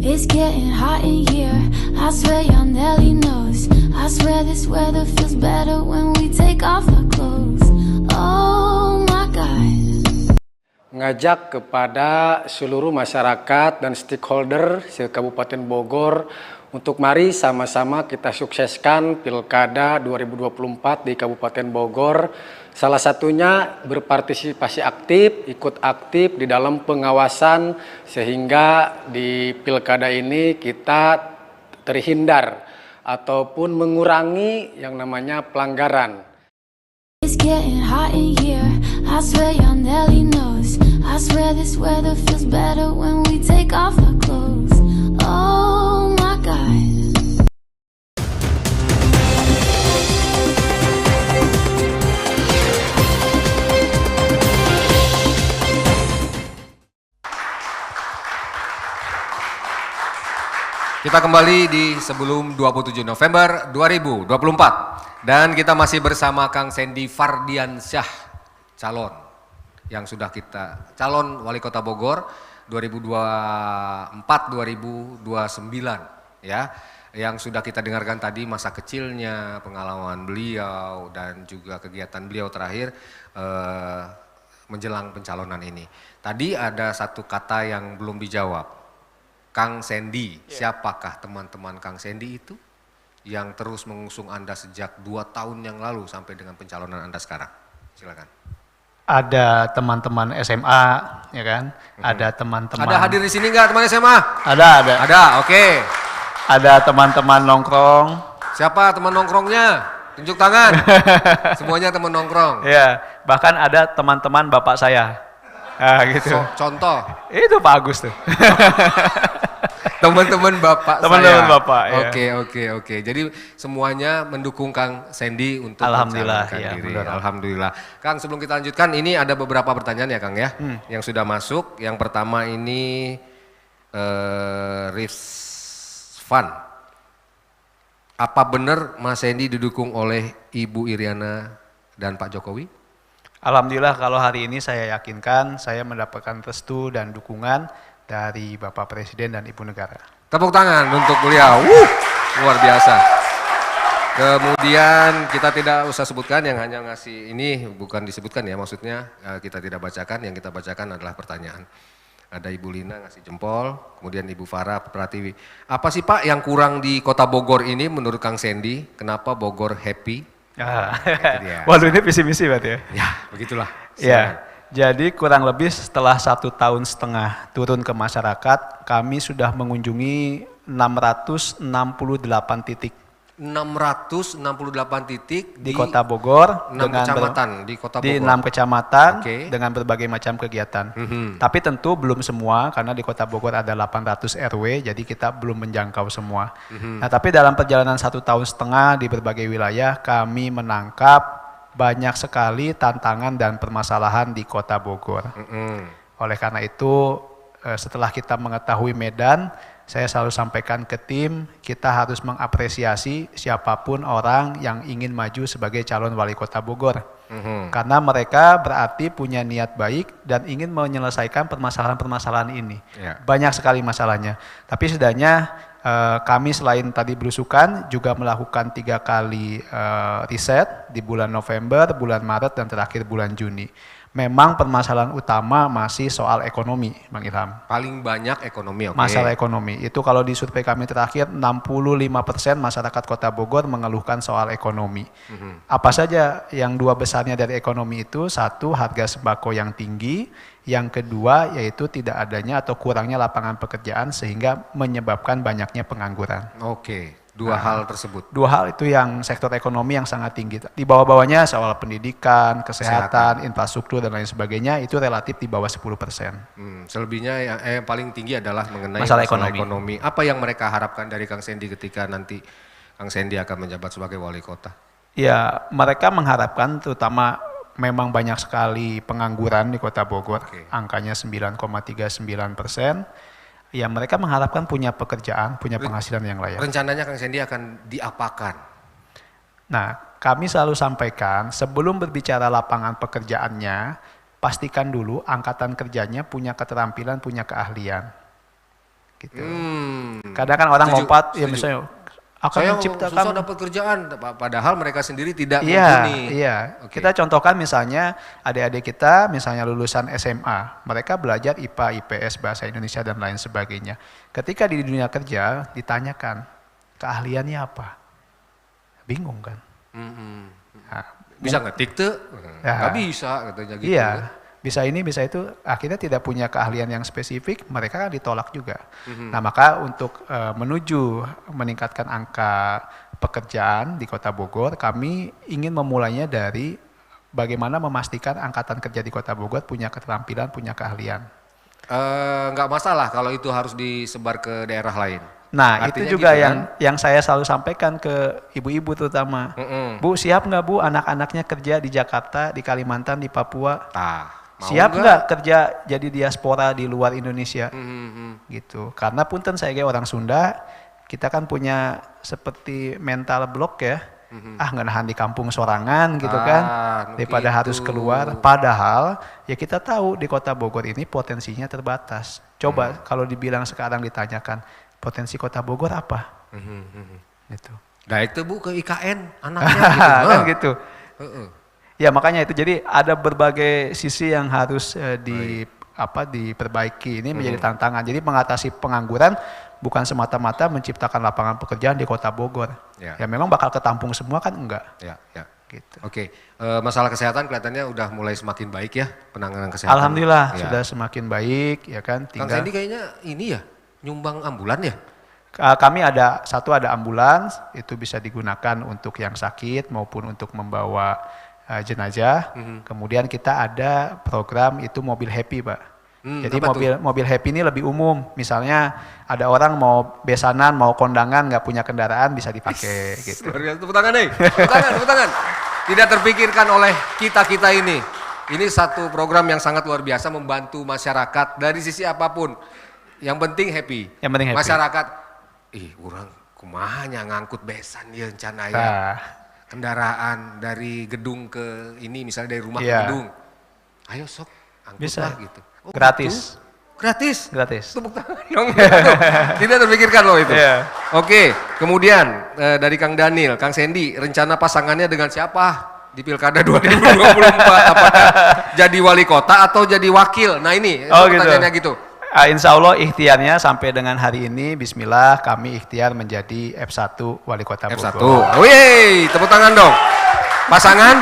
It's getting hot in here, I swear your Nelly knows. I swear this weather feels better when we take off our clothes. Oh my God. Ngajak kepada seluruh masyarakat dan stakeholder se-Kabupaten Bogor untuk mari sama-sama kita sukseskan Pilkada 2024 di Kabupaten Bogor. Salah satunya berpartisipasi aktif, ikut aktif di dalam pengawasan sehingga di Pilkada ini kita terhindar ataupun mengurangi yang namanya pelanggaran. It's getting hot in here, I swear your Nelly knows. I swear this weather feels better when we take off our clothes. Oh my God. Kita kembali di sebelum 27 November 2024 dan kita masih bersama Kang Sandy Fardiansyah, calon Wali Kota Bogor 2024-2029 ya, yang sudah kita dengarkan tadi masa kecilnya, pengalaman beliau dan juga kegiatan beliau terakhir menjelang pencalonan ini. Tadi ada satu kata yang belum dijawab. Kang Sandy, siapakah teman-teman Kang Sandy itu yang terus mengusung Anda sejak 2 tahun yang lalu sampai dengan pencalonan Anda sekarang? Silakan. Ada teman-teman SMA, ya kan? Ada teman-teman. Ada hadir di sini nggak teman SMA? Ada. Ada, oke. Ada teman-teman nongkrong. Siapa teman nongkrongnya? Tunjuk tangan. Semuanya teman nongkrong. Ya, bahkan ada teman-teman bapak saya. Nah, gitu. Contoh. Itu Pak Agus tuh. Teman-teman bapak Teman-teman saya. bapak, ya. Oke. Jadi semuanya mendukung Kang Sandy untuk Alhamdulillah, mencalonkan ya, diri. benar. Alhamdulillah. Kang, sebelum kita lanjutkan, ini ada beberapa pertanyaan ya Kang ya, yang sudah masuk. Yang pertama ini Rifan. Apa benar Mas Sandy didukung oleh Ibu Iriana dan Pak Jokowi? Alhamdulillah kalau hari ini saya yakinkan saya mendapatkan restu dan dukungan dari Bapak Presiden dan Ibu Negara. Tepuk tangan untuk beliau. Luar biasa. Kemudian kita tidak usah sebutkan, yang hanya ngasih ini bukan disebutkan ya, maksudnya kita tidak bacakan, yang kita bacakan adalah pertanyaan. Ada Ibu Lina ngasih jempol, kemudian Ibu Farah Pratiwi. Apa sih Pak yang kurang di Kota Bogor ini menurut Kang Sandy? Kenapa Bogor happy? Waduh, ini visi-misi berarti ya? Ya, begitulah. Ya, jadi kurang lebih setelah 1,5 tahun turun ke masyarakat, kami sudah mengunjungi 668 titik. 668 titik di Kota Bogor 6 kecamatan di Kota Bogor. Di 6 kecamatan Okay. dengan berbagai macam kegiatan. Tapi tentu belum semua karena di Kota Bogor ada 800 RW, jadi kita belum menjangkau semua. Nah, tapi dalam perjalanan 1,5 tahun di berbagai wilayah kami menangkap banyak sekali tantangan dan permasalahan di Kota Bogor. Oleh karena itu setelah kita mengetahui medan, saya selalu sampaikan ke tim, kita harus mengapresiasi siapapun orang yang ingin maju sebagai calon wali kota Bogor. Karena mereka berarti punya niat baik dan ingin menyelesaikan permasalahan-permasalahan ini. Banyak sekali masalahnya. Tapi setidaknya kami selain tadi belusukan juga melakukan 3 kali riset di bulan November, bulan Maret, dan terakhir bulan Juni. Memang permasalahan utama masih soal ekonomi, Bang Ilham. Paling banyak ekonomi, oke. Masalah ekonomi. Itu kalau di survei kami terakhir, 65% masyarakat Kota Bogor mengeluhkan soal ekonomi. Apa saja yang 2 besarnya dari ekonomi itu? 1, harga sembako yang tinggi. Yang kedua, yaitu tidak adanya atau kurangnya lapangan pekerjaan sehingga menyebabkan banyaknya pengangguran. Oke. 2 hal tersebut. 2 hal itu yang sektor ekonomi yang sangat tinggi. Di bawah-bawahnya soal pendidikan, kesehatan, infrastruktur dan lain sebagainya itu relatif di bawah 10%. Selebihnya yang paling tinggi adalah mengenai Masalah ekonomi. Apa yang mereka harapkan dari Kang Sandy ketika nanti Kang Sandy akan menjabat sebagai wali kota? Ya, mereka mengharapkan terutama memang banyak sekali pengangguran di Kota Bogor, angkanya 9,39%. Ya, mereka mengharapkan punya pekerjaan, punya penghasilan yang layak. Rencananya Kang Sandy akan diapakan? Nah, kami selalu sampaikan sebelum berbicara lapangan pekerjaannya, pastikan dulu angkatan kerjanya punya keterampilan, punya keahlian. Gitu. Kadang kan orang lompat, ya misalnya akan saya menciptakan susah dapat kerjaan, padahal mereka sendiri tidak mumpuni. Iya. Kita contohkan misalnya adik-adik kita misalnya lulusan SMA, mereka belajar IPA, IPS, bahasa Indonesia dan lain sebagainya. Ketika di dunia kerja ditanyakan keahliannya apa, bingung kan? Nah, bisa ngetik tuh? Nggak bisa katanya gitu. Iya. Bisa ini, bisa itu, akhirnya tidak punya keahlian yang spesifik, mereka kan ditolak juga. Nah, maka untuk menuju meningkatkan angka pekerjaan di Kota Bogor, kami ingin memulainya dari bagaimana memastikan angkatan kerja di Kota Bogor punya keterampilan, punya keahlian. Nggak masalah kalau itu harus disebar ke daerah lain. Nah, artinya itu juga gitu, yang saya selalu sampaikan ke ibu-ibu terutama. Bu, siap nggak Bu anak-anaknya kerja di Jakarta, di Kalimantan, di Papua? Siap nggak kerja jadi diaspora di luar Indonesia? Gitu. Karena punten saya kayak orang Sunda, kita kan punya seperti mental block ya. Nggak nahan di kampung sorangan gitu kan. Daripada harus keluar. Padahal ya kita tahu di Kota Bogor ini potensinya terbatas. Coba kalau dibilang sekarang ditanyakan, potensi Kota Bogor apa? Gitu. Nah itu Bu ke IKN anaknya gitu. Kan gitu. Ya makanya itu, jadi ada berbagai sisi yang harus diperbaiki. Ini menjadi tantangan. Jadi mengatasi pengangguran bukan semata-mata menciptakan lapangan pekerjaan di Kota Bogor. Ya memang bakal ketampung semua kan enggak. Gitu. Oke. Masalah kesehatan kelihatannya udah mulai semakin baik ya, penanganan kesehatan. Alhamdulillah sudah semakin baik ya kan. Kang Sandy kayaknya ini ya nyumbang ambulan ya? Kami ada ambulans, itu bisa digunakan untuk yang sakit maupun untuk membawa jenazah. Kemudian kita ada program itu mobil happy, Pak. Jadi mobil happy ini lebih umum. Misalnya ada orang mau besanan, mau kondangan, nggak punya kendaraan bisa dipakai gitu. Luar biasa, tepuk tangan nih. Tepuk tangan. Tidak terpikirkan oleh kita ini. Ini satu program yang sangat luar biasa membantu masyarakat dari sisi apapun. Yang penting happy. Masyarakat, kurang kumahnya ngangkut besan ya rencana ya. Kendaraan dari gedung ke ini, misalnya dari rumah ke gedung. Ayo sok, angkut bisa. lah gitu. Gratis. Gitu? Gratis? Tepuk tangan dong. Tidak terpikirkan loh itu. Oke, kemudian dari Kang Daniel, Kang Sandy, rencana pasangannya dengan siapa di Pilkada 2024? Apakah jadi wali kota atau jadi wakil? Nah ini pertanyaannya gitu. Insya Allah ikhtiarnya sampai dengan hari ini, bismillah kami ikhtiar menjadi F1 Wali Kota Bogor. F1, wih, tepuk tangan dong. Pasangan?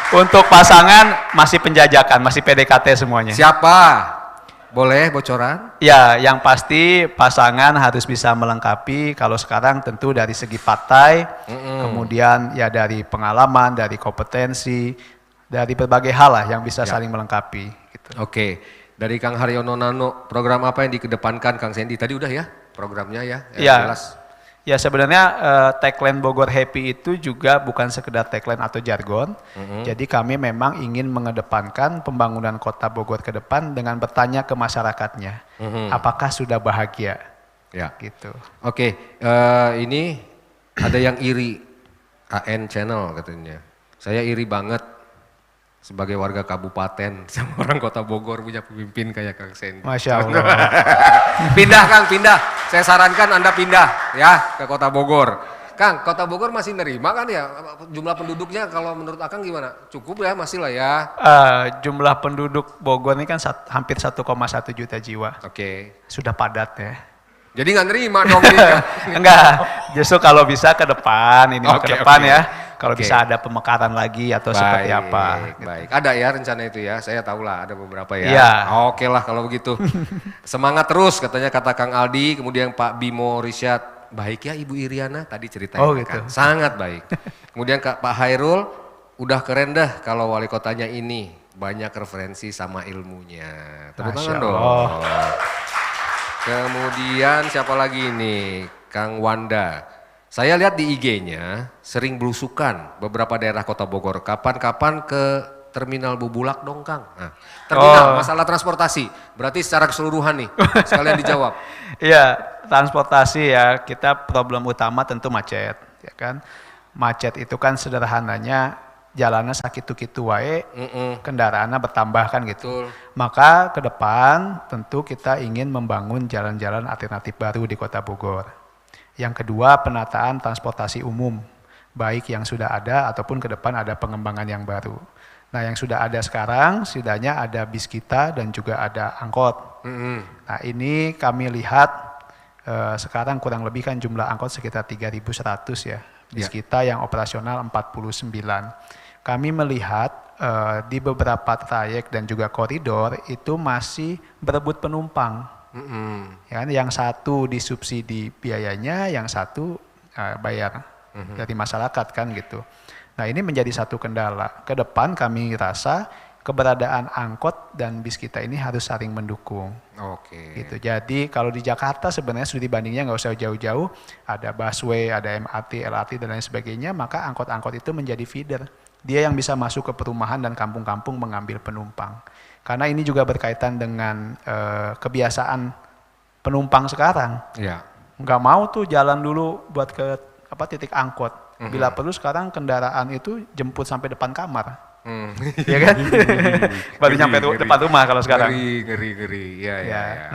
Untuk pasangan masih penjajakan, masih PDKT semuanya. Siapa? Boleh bocoran? Ya, yang pasti pasangan harus bisa melengkapi, kalau sekarang tentu dari segi partai, kemudian ya dari pengalaman, dari kompetensi, dari berbagai hal lah yang bisa saling melengkapi. Gitu. Oke. Dari Kang Haryono Nano, program apa yang dikedepankan Kang Sandy? Tadi udah ya programnya ya? Jelas. Ya sebenarnya tagline Bogor Happy itu juga bukan sekedar tagline atau jargon. Jadi kami memang ingin mengedepankan pembangunan kota Bogor ke depan dengan bertanya ke masyarakatnya. Apakah sudah bahagia? Ya. Gitu. Oke, ini ada yang iri, AN Channel katanya. Saya iri banget sebagai warga kabupaten sama orang kota Bogor punya pemimpin kayak Kang Sandy. Masya Allah. Pindah Kang, pindah. Saya sarankan Anda pindah ya ke kota Bogor. Kang, kota Bogor masih nerima kan ya? Jumlah penduduknya kalau menurut Akang gimana? Cukup ya, masih lah ya? Jumlah penduduk Bogor ini kan hampir 1,1 juta jiwa. Oke. Sudah padat ya. Jadi nggak nerima dong. Enggak, justru kalau bisa ke depan, ke depan ya. Kalau bisa ada pemekaran lagi atau seperti apa. Baik, ada ya rencana itu ya, saya tahu lah ada beberapa ya. Iya. Oke lah kalau begitu. Semangat terus katanya kata Kang Aldi, kemudian Pak Bimo Risyad, baik ya Ibu Iriana tadi ceritanya gitu. Kan, sangat baik. Kemudian Pak Hairul, udah keren dah kalau wali kotanya ini, banyak referensi sama ilmunya. Tepuk tangan dong. Kemudian siapa lagi ini, Kang Wanda. Saya lihat di IG-nya sering belusukan beberapa daerah kota Bogor. Kapan-kapan ke terminal Bubulak dong Kang. Nah, terminal masalah transportasi. Berarti secara keseluruhan nih, sekalian dijawab. Iya, transportasi ya kita problem utama tentu macet, ya kan. Macet itu kan sederhananya jalannya sakitu-kitu wae, kendaraannya bertambah kan gitu. Betul. Maka ke depan tentu kita ingin membangun jalan-jalan alternatif baru di Kota Bogor. Yang kedua, penataan transportasi umum, baik yang sudah ada ataupun ke depan ada pengembangan yang baru. Nah, yang sudah ada sekarang, setidaknya ada bis kita dan juga ada angkot. Nah, ini kami lihat sekarang kurang lebih kan jumlah angkot sekitar 3.100 ya. Bis kita yang operasional 49. Kami melihat di beberapa trayek dan juga koridor itu masih berebut penumpang. Ya, yang satu disubsidi biayanya, yang satu bayar dari masyarakat kan gitu. Nah ini menjadi satu kendala. Ke depan kami rasa keberadaan angkot dan bis kita ini harus saling mendukung. Gitu. Jadi kalau di Jakarta sebenarnya studi bandingnya nggak usah jauh-jauh, ada busway, ada MRT, LRT dan lain sebagainya, maka angkot-angkot itu menjadi feeder. Dia yang bisa masuk ke perumahan dan kampung-kampung mengambil penumpang. Karena ini juga berkaitan dengan kebiasaan penumpang sekarang. Nggak mau tuh jalan dulu buat ke titik angkot. Bila perlu sekarang kendaraan itu jemput sampai depan kamar. Ya kan? Baru nyampe depan rumah kalau sekarang. Ngeri. Ya.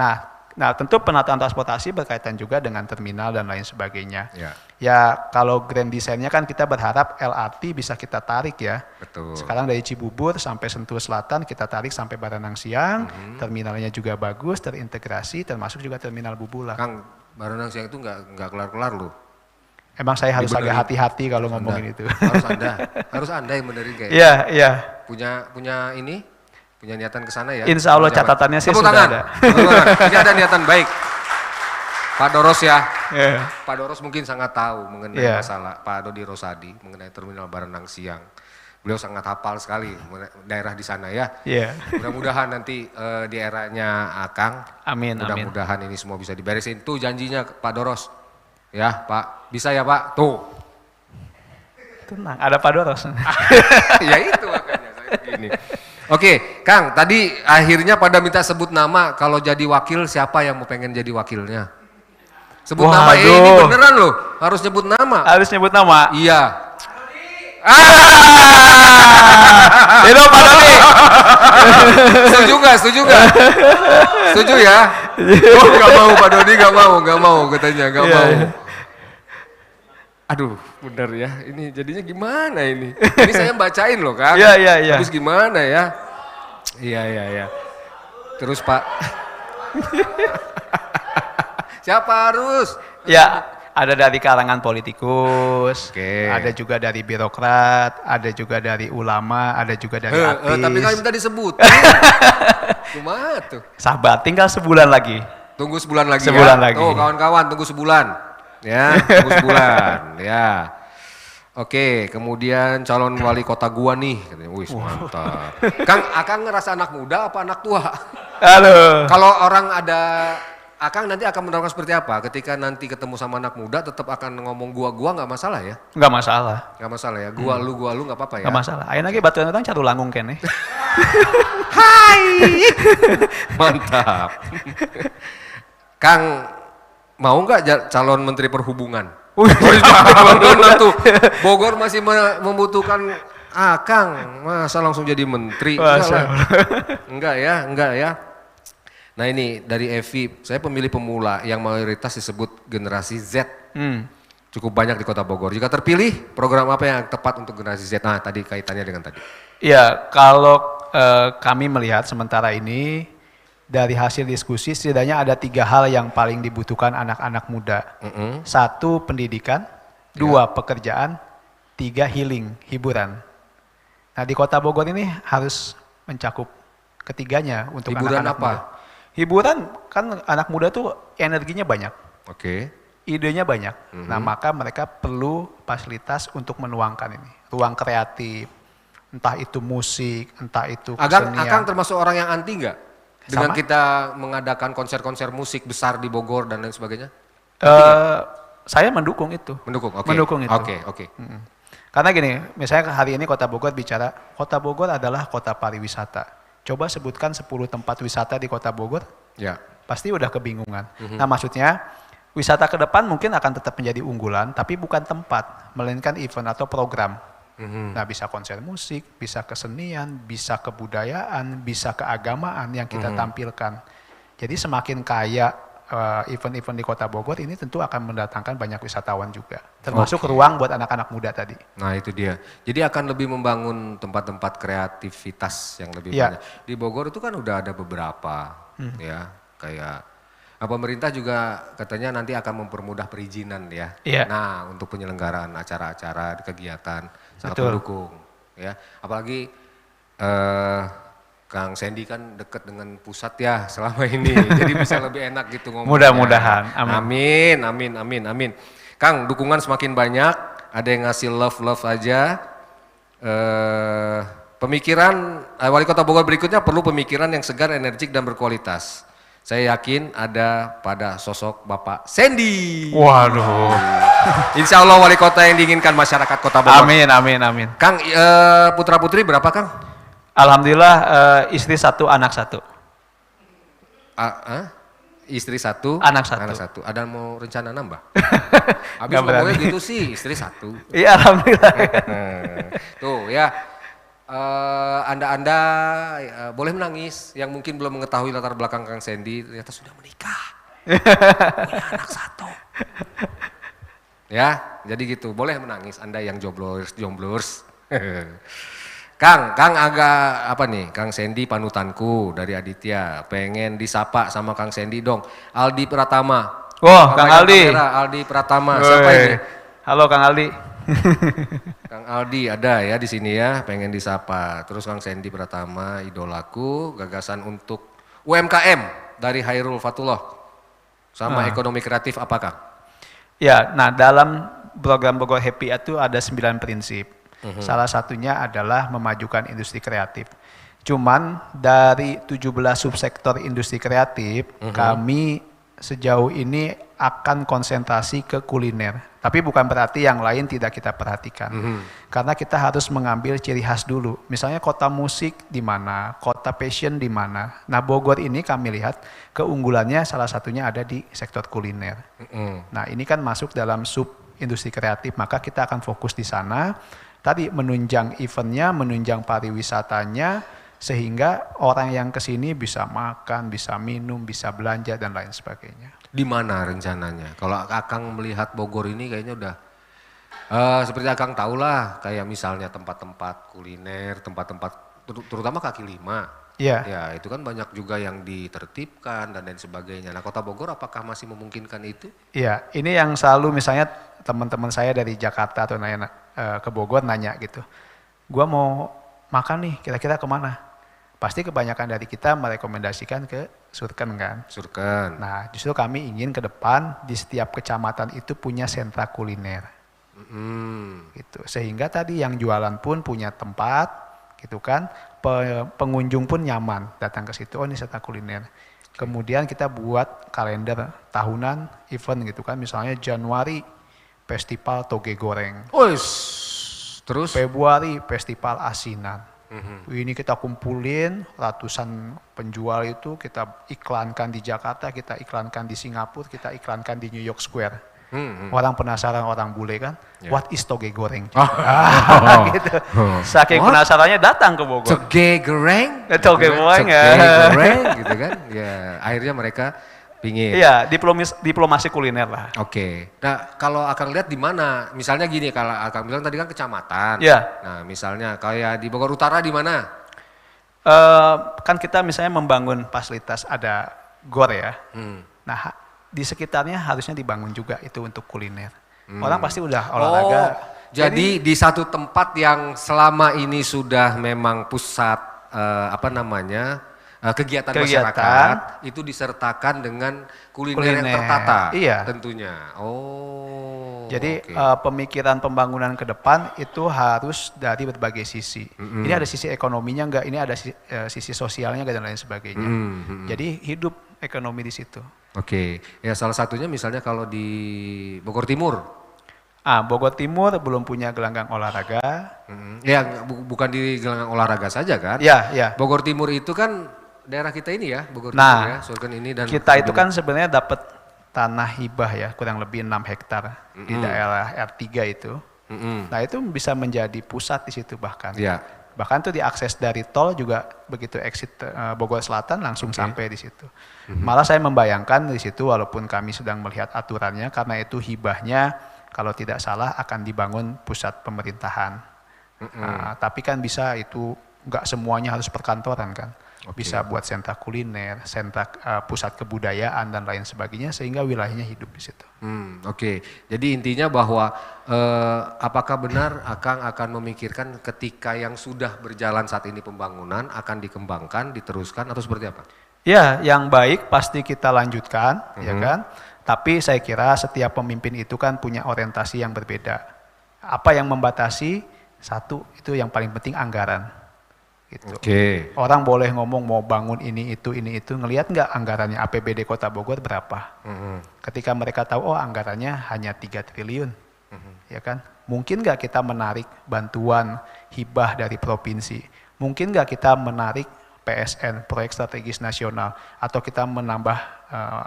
Nah tentu penataan transportasi berkaitan juga dengan terminal dan lain sebagainya. Ya kalau grand design-nya kan kita berharap LRT bisa kita tarik ya. Betul. Sekarang dari Cibubur sampai Sentul Selatan kita tarik sampai Baranang Siang, terminalnya juga bagus, terintegrasi, termasuk juga terminal Bubulak. Kang, Baranang Siang itu nggak kelar-kelar loh. Emang saya harus agak hati-hati kalau ngomongin itu. Harus Anda yang benerin kayak. Iya. Punya niatan ke sana ya. Insya Allah catatannya sih sudah ada. Ini ada niatan baik. Pak Doros ya. Yeah. Pak Doros mungkin sangat tahu mengenai Iya. masalah Pak Dodi Rosadi mengenai Terminal Baranang Siang. Beliau sangat hafal sekali daerah di sana ya. Iya. Mudah-mudahan nanti di eranya Akang, Amin, amin. mudah-mudahan ini semua bisa diberesin. Tuh janjinya Pak Doros. Ya Pak, bisa ya Pak? Tuh. Tenang, ada Pak Doros. Ya itu makanya saya begini. Oke, Kang, tadi akhirnya pada minta sebut nama, kalau jadi wakil siapa yang mau pengen jadi wakilnya? Sebut nama, ini Waduh. beneran loh, harus nyebut nama. Harus nyebut nama. Iya. Hidup Pak Dodi. Setuju nggak? Setuju nggak? Setuju ya? Oh nggak mau Pak Dodi, nggak mau katanya, nggak Iya, mau. iya. Aduh, bener ya. Ini jadinya gimana ini? Ini saya bacain loh Kang. Iya, iya, iya. Terus gimana ya? Iya. Terus Pak. Siapa harus? Ya, ada dari kalangan politikus, Oke. ada juga dari birokrat, ada juga dari ulama, ada juga dari artis. Tapi kan minta disebut. Kumaha tuh? Sabar, tinggal sebulan lagi. Tunggu sebulan lagi Sebulan ya. lagi. Oh kawan-kawan tunggu sebulan. Ya, tunggu sebulan. Ya. Oke, kemudian calon wali kota gua nih. Katanya, wih mantap. Kang, Akang ngerasa anak muda apa anak tua? Halo. Kalau orang ada, Akang nanti akan menerangkan seperti apa? Ketika nanti ketemu sama anak muda tetap akan ngomong gua nggak masalah ya? Nggak masalah, Nggak masalah ya? Gua lu nggak apa-apa ya? nggak masalah. Ayo lagi batuan orang catu langung kene. Mantap. Kang, mau nggak calon menteri perhubungan? Jangan tuh. Bogor masih membutuhkan Akang, masa langsung jadi menteri? Enggak ya. Nah ini dari Evi, saya pemilih pemula yang mayoritas disebut generasi Z. Cukup banyak di kota Bogor. Jika terpilih, program apa yang tepat untuk generasi Z? Nah tadi kaitannya dengan tadi. Ya, kalau kami melihat sementara ini dari hasil diskusi setidaknya ada 3 hal yang paling dibutuhkan anak-anak muda. 1, pendidikan, 2, pekerjaan, 3, healing, hiburan. Nah di kota Bogor ini harus mencakup ketiganya untuk Hiburan anak-anak apa? muda. Hiburan kan anak muda tuh energinya banyak, Oke. idenya banyak. Nah maka mereka perlu fasilitas untuk menuangkan ini, ruang kreatif, entah itu musik, entah itu kesenian. Akang termasuk orang yang anti nggak? Dengan Sama. kita mengadakan konser-konser musik besar di Bogor dan lain sebagainya? Saya mendukung itu. Mendukung, oke. Mendukung itu. Oke. Karena gini, misalnya hari ini Kota Bogor bicara, Kota Bogor adalah kota pariwisata. Coba sebutkan 10 tempat wisata di Kota Bogor, Ya. pasti udah kebingungan. Nah maksudnya, wisata ke depan mungkin akan tetap menjadi unggulan, tapi bukan tempat, melainkan event atau program. Nah bisa konser musik, bisa kesenian, bisa kebudayaan, bisa keagamaan yang kita tampilkan. Jadi semakin kaya event-event di Kota Bogor ini tentu akan mendatangkan banyak wisatawan juga. Termasuk ruang buat anak-anak muda tadi. Nah itu dia. Jadi akan lebih membangun tempat-tempat kreativitas yang lebih Iya. banyak. Di Bogor itu kan udah ada beberapa ya. Kayak pemerintah juga katanya nanti akan mempermudah perizinan ya. Iya. Nah untuk penyelenggaraan acara-acara kegiatan sangat Betul. mendukung ya. Apalagi Kang Sandy kan dekat dengan pusat ya selama ini, jadi bisa lebih enak gitu ngomongnya. Mudah-mudahan, Amin. Kang, dukungan semakin banyak, ada yang ngasih love aja. Pemikiran Wali Kota Bogor berikutnya perlu pemikiran yang segar, energik dan berkualitas. Saya yakin ada pada sosok Bapak Sandy. Waduh. Insya Allah Wali Kota yang diinginkan masyarakat Kota Bogor. Amin. Kang, putra putri berapa Kang? Alhamdulillah istri 1, anak 1. Istri 1, Anak satu. Ada mau rencana nambah? Habis Nggak ngomongnya berani. gitu sih, istri 1. Iya alhamdulillah. Tuh ya, Anda boleh menangis yang mungkin belum mengetahui latar belakang Kang Sandy, ternyata sudah menikah. Punya anak 1. Ya, jadi gitu, boleh menangis Anda yang jomblors. Kang agak apa nih, Kang Sandy panutanku dari Aditya, pengen disapa sama Kang Sandy dong. Aldi Pratama. Wah, Kang Bayang Aldi. kamera, Aldi Pratama, siapa Woi. ini? Halo Kang Aldi. Kang Aldi ada ya di sini ya, pengen disapa. Terus Kang Sandy Pratama, idolaku, gagasan untuk UMKM dari Hairul Fatullah. Sama ekonomi kreatif apakah? Ya, nah dalam program Bogor Happy itu ada 9 prinsip. Salah satunya adalah memajukan industri kreatif. Cuman dari 17 subsektor industri kreatif, kami sejauh ini akan konsentrasi ke kuliner. Tapi bukan berarti yang lain tidak kita perhatikan. Karena kita harus mengambil ciri khas dulu. Misalnya kota musik di mana, kota fashion di mana. Nah Bogor ini kami lihat keunggulannya salah satunya ada di sektor kuliner. Nah ini kan masuk dalam sub industri kreatif, maka kita akan fokus di sana. Tadi menunjang eventnya, menunjang pariwisatanya, sehingga orang yang kesini bisa makan, bisa minum, bisa belanja dan lain sebagainya. Di mana rencananya? Kalau Akang melihat Bogor ini kayaknya udah seperti Akang tahu lah, kayak misalnya tempat-tempat kuliner, tempat-tempat terutama kaki lima. Iya. Ya itu kan banyak juga yang ditertibkan dan lain sebagainya. Nah Kota Bogor apakah masih memungkinkan itu? Iya, ini yang selalu misalnya teman-teman saya dari Jakarta atau nanya ke Bogor nanya gitu, gua mau makan nih, kira-kira kemana? Pasti kebanyakan dari kita merekomendasikan ke Surken kan. Surken. Nah justru kami ingin ke depan di setiap kecamatan itu punya sentra kuliner. Gitu. Sehingga tadi yang jualan pun punya tempat gitu kan, pengunjung pun nyaman datang ke situ, oh ini sentra kuliner. Kemudian kita buat kalender tahunan event gitu kan, misalnya Januari festival toge goreng. Terus? Februari festival asinan. Ini kita kumpulin ratusan penjual itu, kita iklankan di Jakarta, kita iklankan di Singapura, kita iklankan di New York Square. Orang penasaran, orang bule kan, what is toge goreng? Gitu. Saking penasarannya datang ke Bogor. Toge goreng? Toge goreng ya. Toge goreng gitu kan. Ya akhirnya mereka pingin. Iya, diplomasi kuliner lah. Oke. Nah, kalau Akang lihat di mana? Misalnya gini, kalau Akang bilang tadi kan kecamatan. Iya. Nah, misalnya kayak di Bogor Utara di mana? Kan kita misalnya membangun fasilitas ada gor ya. Nah, di sekitarnya harusnya dibangun juga itu untuk kuliner. Orang pasti udah olahraga. Jadi di satu tempat yang selama ini sudah memang pusat kegiatan masyarakat itu disertakan dengan kuliner yang tertata, tentunya. Jadi pemikiran pembangunan ke depan itu harus dari berbagai sisi. Ini ada sisi ekonominya enggak, ini ada sisi sosialnya enggak dan lain sebagainya. Jadi hidup ekonomi di situ. Oke, ya salah satunya misalnya kalau di Bogor Timur. Bogor Timur belum punya gelanggang olahraga. Ya bukan di gelanggang olahraga saja kan? Ya. Bogor Timur itu kan daerah kita ini ya, Bogor Timur ya, Surken ini dan kita itu kan sebenarnya dapat tanah hibah ya, kurang lebih 6 hektar di daerah R3 itu. Nah itu bisa menjadi pusat di situ bahkan. Ya. Bahkan tuh diakses dari tol juga begitu exit Bogor Selatan langsung sampai di situ. Malah saya membayangkan di situ walaupun kami sedang melihat aturannya karena itu hibahnya kalau tidak salah akan dibangun pusat pemerintahan. Tapi kan bisa itu nggak semuanya harus perkantoran kan. Bisa buat sentra kuliner, sentra pusat kebudayaan dan lain sebagainya sehingga wilayahnya hidup di situ. Oke. Jadi intinya bahwa apakah benar Akang akan memikirkan ketika yang sudah berjalan saat ini pembangunan akan dikembangkan, diteruskan atau seperti apa? Ya, yang baik pasti kita lanjutkan, ya kan. Tapi saya kira setiap pemimpin itu kan punya orientasi yang berbeda. Apa yang membatasi? Satu, itu yang paling penting anggaran. Gitu. Orang boleh ngomong mau bangun ini itu, ngelihat nggak anggarannya APBD Kota Bogor berapa? Ketika mereka tahu anggarannya hanya 3 triliun, ya kan? Mungkin nggak kita menarik bantuan hibah dari provinsi? Mungkin nggak kita menarik PSN, proyek strategis nasional, atau kita menambah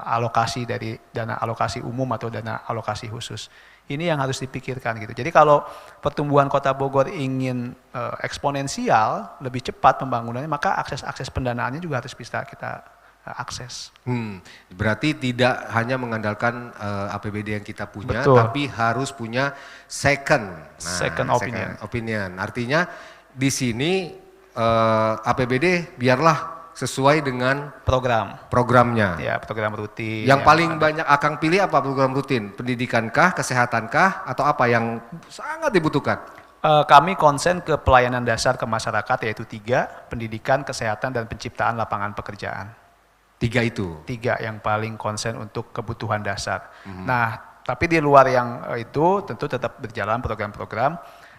alokasi dari dana alokasi umum atau dana alokasi khusus? Ini yang harus dipikirkan gitu. Jadi kalau pertumbuhan Kota Bogor ingin eksponensial, lebih cepat pembangunannya, maka akses pendanaannya juga harus bisa kita akses. Berarti tidak hanya mengandalkan APBD yang kita punya, tapi harus punya second opinion. Artinya di sini APBD biarlah sesuai dengan programnya. Ya, program rutin. Yang paling banyak Akang pilih apa program rutin? Pendidikankah, kesehatankah, atau apa yang sangat dibutuhkan? Kami konsen ke pelayanan dasar ke masyarakat yaitu 3, pendidikan, kesehatan, dan penciptaan lapangan pekerjaan. Tiga itu. 3 yang paling konsen untuk kebutuhan dasar. Nah, tapi di luar yang itu tentu tetap berjalan program-program.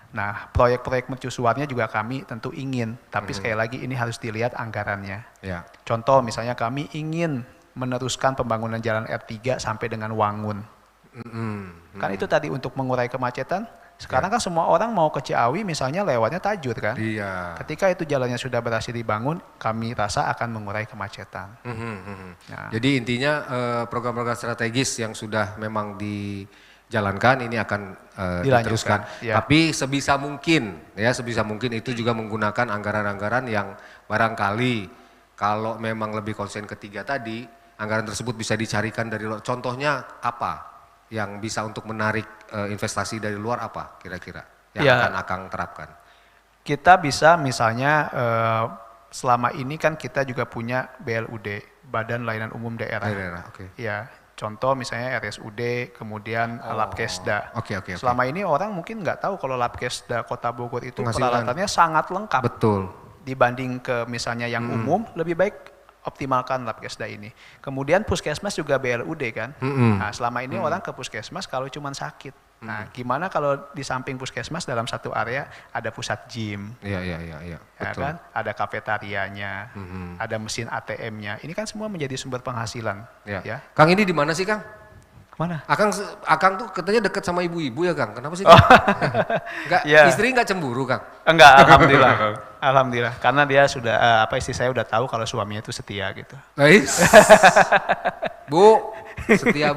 Nah, proyek-proyek mercusuarnya juga kami tentu ingin, tapi sekali lagi ini harus dilihat anggarannya. Ya. Contoh misalnya kami ingin meneruskan pembangunan jalan R3 sampai dengan Wangun. Kan itu tadi untuk mengurai kemacetan. Sekarang kan semua orang mau ke Ciawi misalnya lewatnya Tajur kan. Iya. Ketika itu jalannya sudah berhasil dibangun, kami rasa akan mengurai kemacetan. Nah. Jadi intinya program-program strategis yang sudah memang dijalankan ini akan diteruskan. Ya. Tapi sebisa mungkin itu juga menggunakan anggaran-anggaran yang barangkali kalau memang lebih konsen ketiga tadi, anggaran tersebut bisa dicarikan dari luar. Contohnya apa yang bisa untuk menarik investasi dari luar, apa kira-kira yang akan Akang terapkan? Kita bisa misalnya selama ini kan kita juga punya BLUD, Badan Layanan Umum Daerah. Oke. Ya, contoh misalnya RSUD, kemudian Labkesda. Oke. Selama ini orang mungkin nggak tahu kalau Labkesda Kota Bogor itu Menghasilkan. peralatannya sangat lengkap. Betul. Dibanding ke misalnya yang umum, lebih baik optimalkan Labkesda ini. Kemudian puskesmas juga BLUD kan. Nah, selama ini orang ke puskesmas kalau cuma sakit. Nah, gimana kalau di samping puskesmas dalam satu area ada pusat gym. Iya. Ya Betul. kan? Ada kafetarianya, ada mesin ATM-nya. Ini kan semua menjadi sumber penghasilan. Ya. Ya. Kang, ini di mana sih, Kang? Mana? Akang tuh katanya deket sama ibu-ibu ya, Kang? Kenapa sih, Kang? Enggak, Iya. istri enggak cemburu, Kang? Enggak, alhamdulillah. Alhamdulillah. Karena dia sudah istri saya udah tahu kalau suaminya itu setia gitu. Baik. Bu, setia.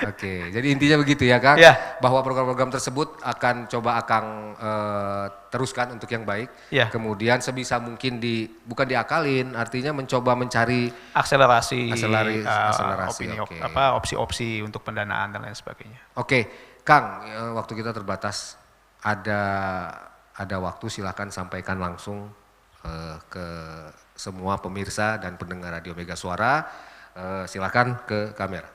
Oke. Jadi intinya begitu ya, Kang? Iya. Bahwa program-program tersebut akan coba Akang teruskan untuk yang baik. Iya. Kemudian sebisa mungkin bukan diakalin, artinya mencoba mencari Akselerasi akselerasi, oke. opsi-opsi untuk pendanaan dan lain sebagainya. Oke, Kang, waktu kita terbatas. Ada waktu, silakan sampaikan langsung ke semua pemirsa dan pendengar Radio Mega Suara. Silakan ke kamera.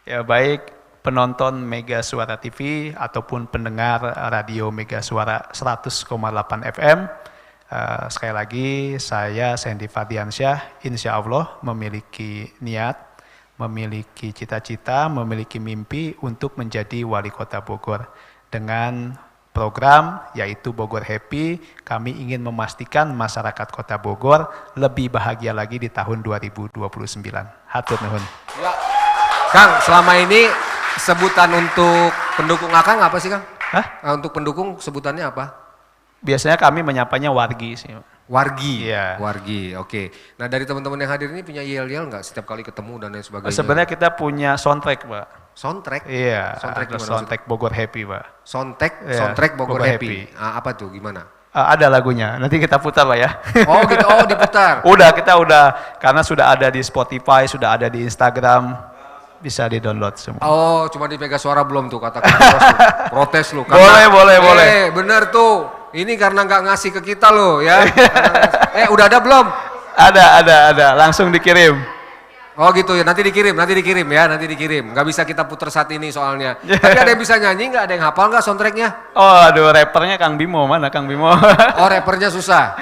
Ya, baik penonton Mega Suara TV ataupun pendengar Radio Mega Suara 100,8 FM. Sekali lagi saya Sandy Fardiansyah, insya Allah memiliki niat, memiliki cita-cita, memiliki mimpi untuk menjadi wali kota Bogor. Dengan program yaitu Bogor Happy, kami ingin memastikan masyarakat kota Bogor lebih bahagia lagi di tahun 2029. Hatur nuhun. Ya. Kang, selama ini sebutan untuk pendukung Akang apa sih, Kang? Hah? Untuk pendukung sebutannya apa? Biasanya kami menyapanya wargi sih. Wargi. Iya. Wargi, oke. Nah, dari teman-teman yang hadir ini punya yel-yel nggak setiap kali ketemu dan lain sebagainya? Sebenarnya kita punya soundtrack, Pak. Soundtrack? Iya, Soundtrack ada gimana soundtrack Bogor Happy, Pak. Soundtrack Bogor Happy. Apa tuh, gimana? Ada lagunya, nanti kita putar Pak ya. Oh gitu, diputar. Kita udah, karena sudah ada di Spotify, sudah ada di Instagram, bisa di-download semua. Oh, cuma di Mega Suara belum tuh, katakan protes lu. Boleh. Bener tuh. Ini karena nggak ngasih ke kita loh ya. Udah ada belum? Ada, langsung dikirim. Oh gitu ya, nanti dikirim ya, Nggak bisa kita putar saat ini soalnya. Tapi ada yang bisa nyanyi nggak? Ada yang hafal nggak soundtracknya? Oh aduh, rappernya Kang Bimo, mana Kang Bimo? Oh, rappernya susah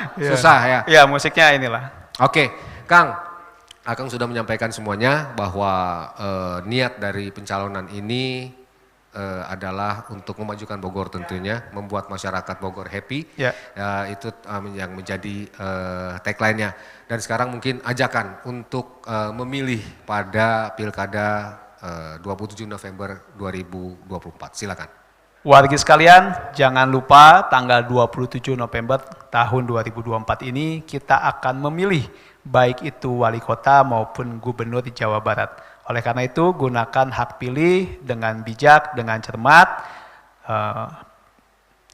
ya? Iya, musiknya inilah. Oke, Kang, Akang sudah menyampaikan semuanya bahwa niat dari pencalonan ini adalah untuk memajukan Bogor tentunya, membuat masyarakat Bogor happy. Ya. Itu yang menjadi tagline-nya. Dan sekarang mungkin ajakan untuk memilih pada Pilkada 27 November 2024. Silakan. Wargi sekalian, jangan lupa tanggal 27 November tahun 2024 ini kita akan memilih baik itu wali kota maupun gubernur di Jawa Barat. Oleh karena itu, gunakan hak pilih dengan bijak, dengan cermat,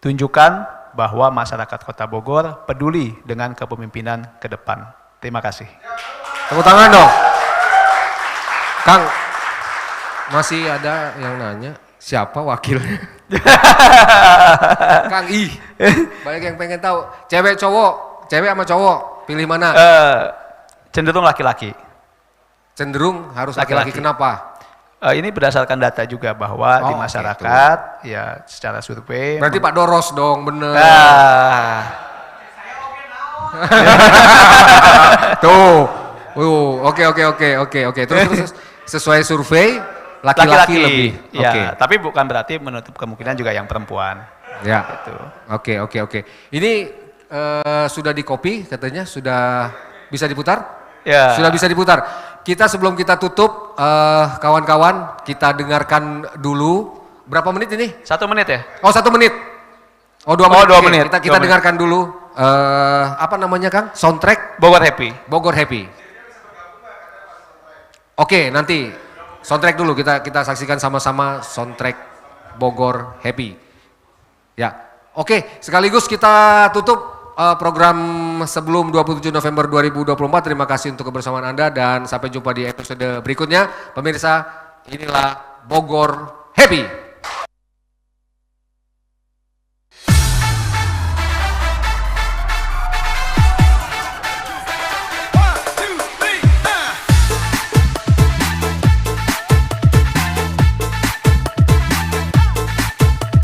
tunjukkan bahwa masyarakat Kota Bogor peduli dengan kepemimpinan ke depan. Terima kasih. Tepuk tangan dong. Kang, masih ada yang nanya, siapa wakilnya? Kang, banyak yang pengen tahu. Cewek sama cowok, pilih mana? Cenderung laki-laki. Cenderung harus laki-laki. Kenapa? Ini berdasarkan data juga bahwa di masyarakat, ya secara survei. Berarti Pak Doros dong, bener. Tuh, Oke. Terus sesuai survei laki-laki lebih. Ya, tapi bukan berarti menutup kemungkinan juga yang perempuan. Ya. Gitu. Oke. Ini sudah di copy katanya, sudah bisa diputar? Ya. Sudah bisa diputar. Kita sebelum kita tutup, kawan-kawan, kita dengarkan dulu. Berapa menit ini? 1 menit ya? Oh, 1 menit. Oh, 2 menit. 2 Oke, menit. Kita dengarkan dulu. Apa namanya, Kang? Soundtrack Bogor Happy. Bogor Happy. Oke, nanti soundtrack dulu kita saksikan sama-sama soundtrack Bogor Happy. Ya. Oke, sekaligus kita tutup program sebelum 27 November 2024. Terima kasih untuk kebersamaan Anda dan sampai jumpa di episode berikutnya. Pemirsa, inilah Bogor Happy.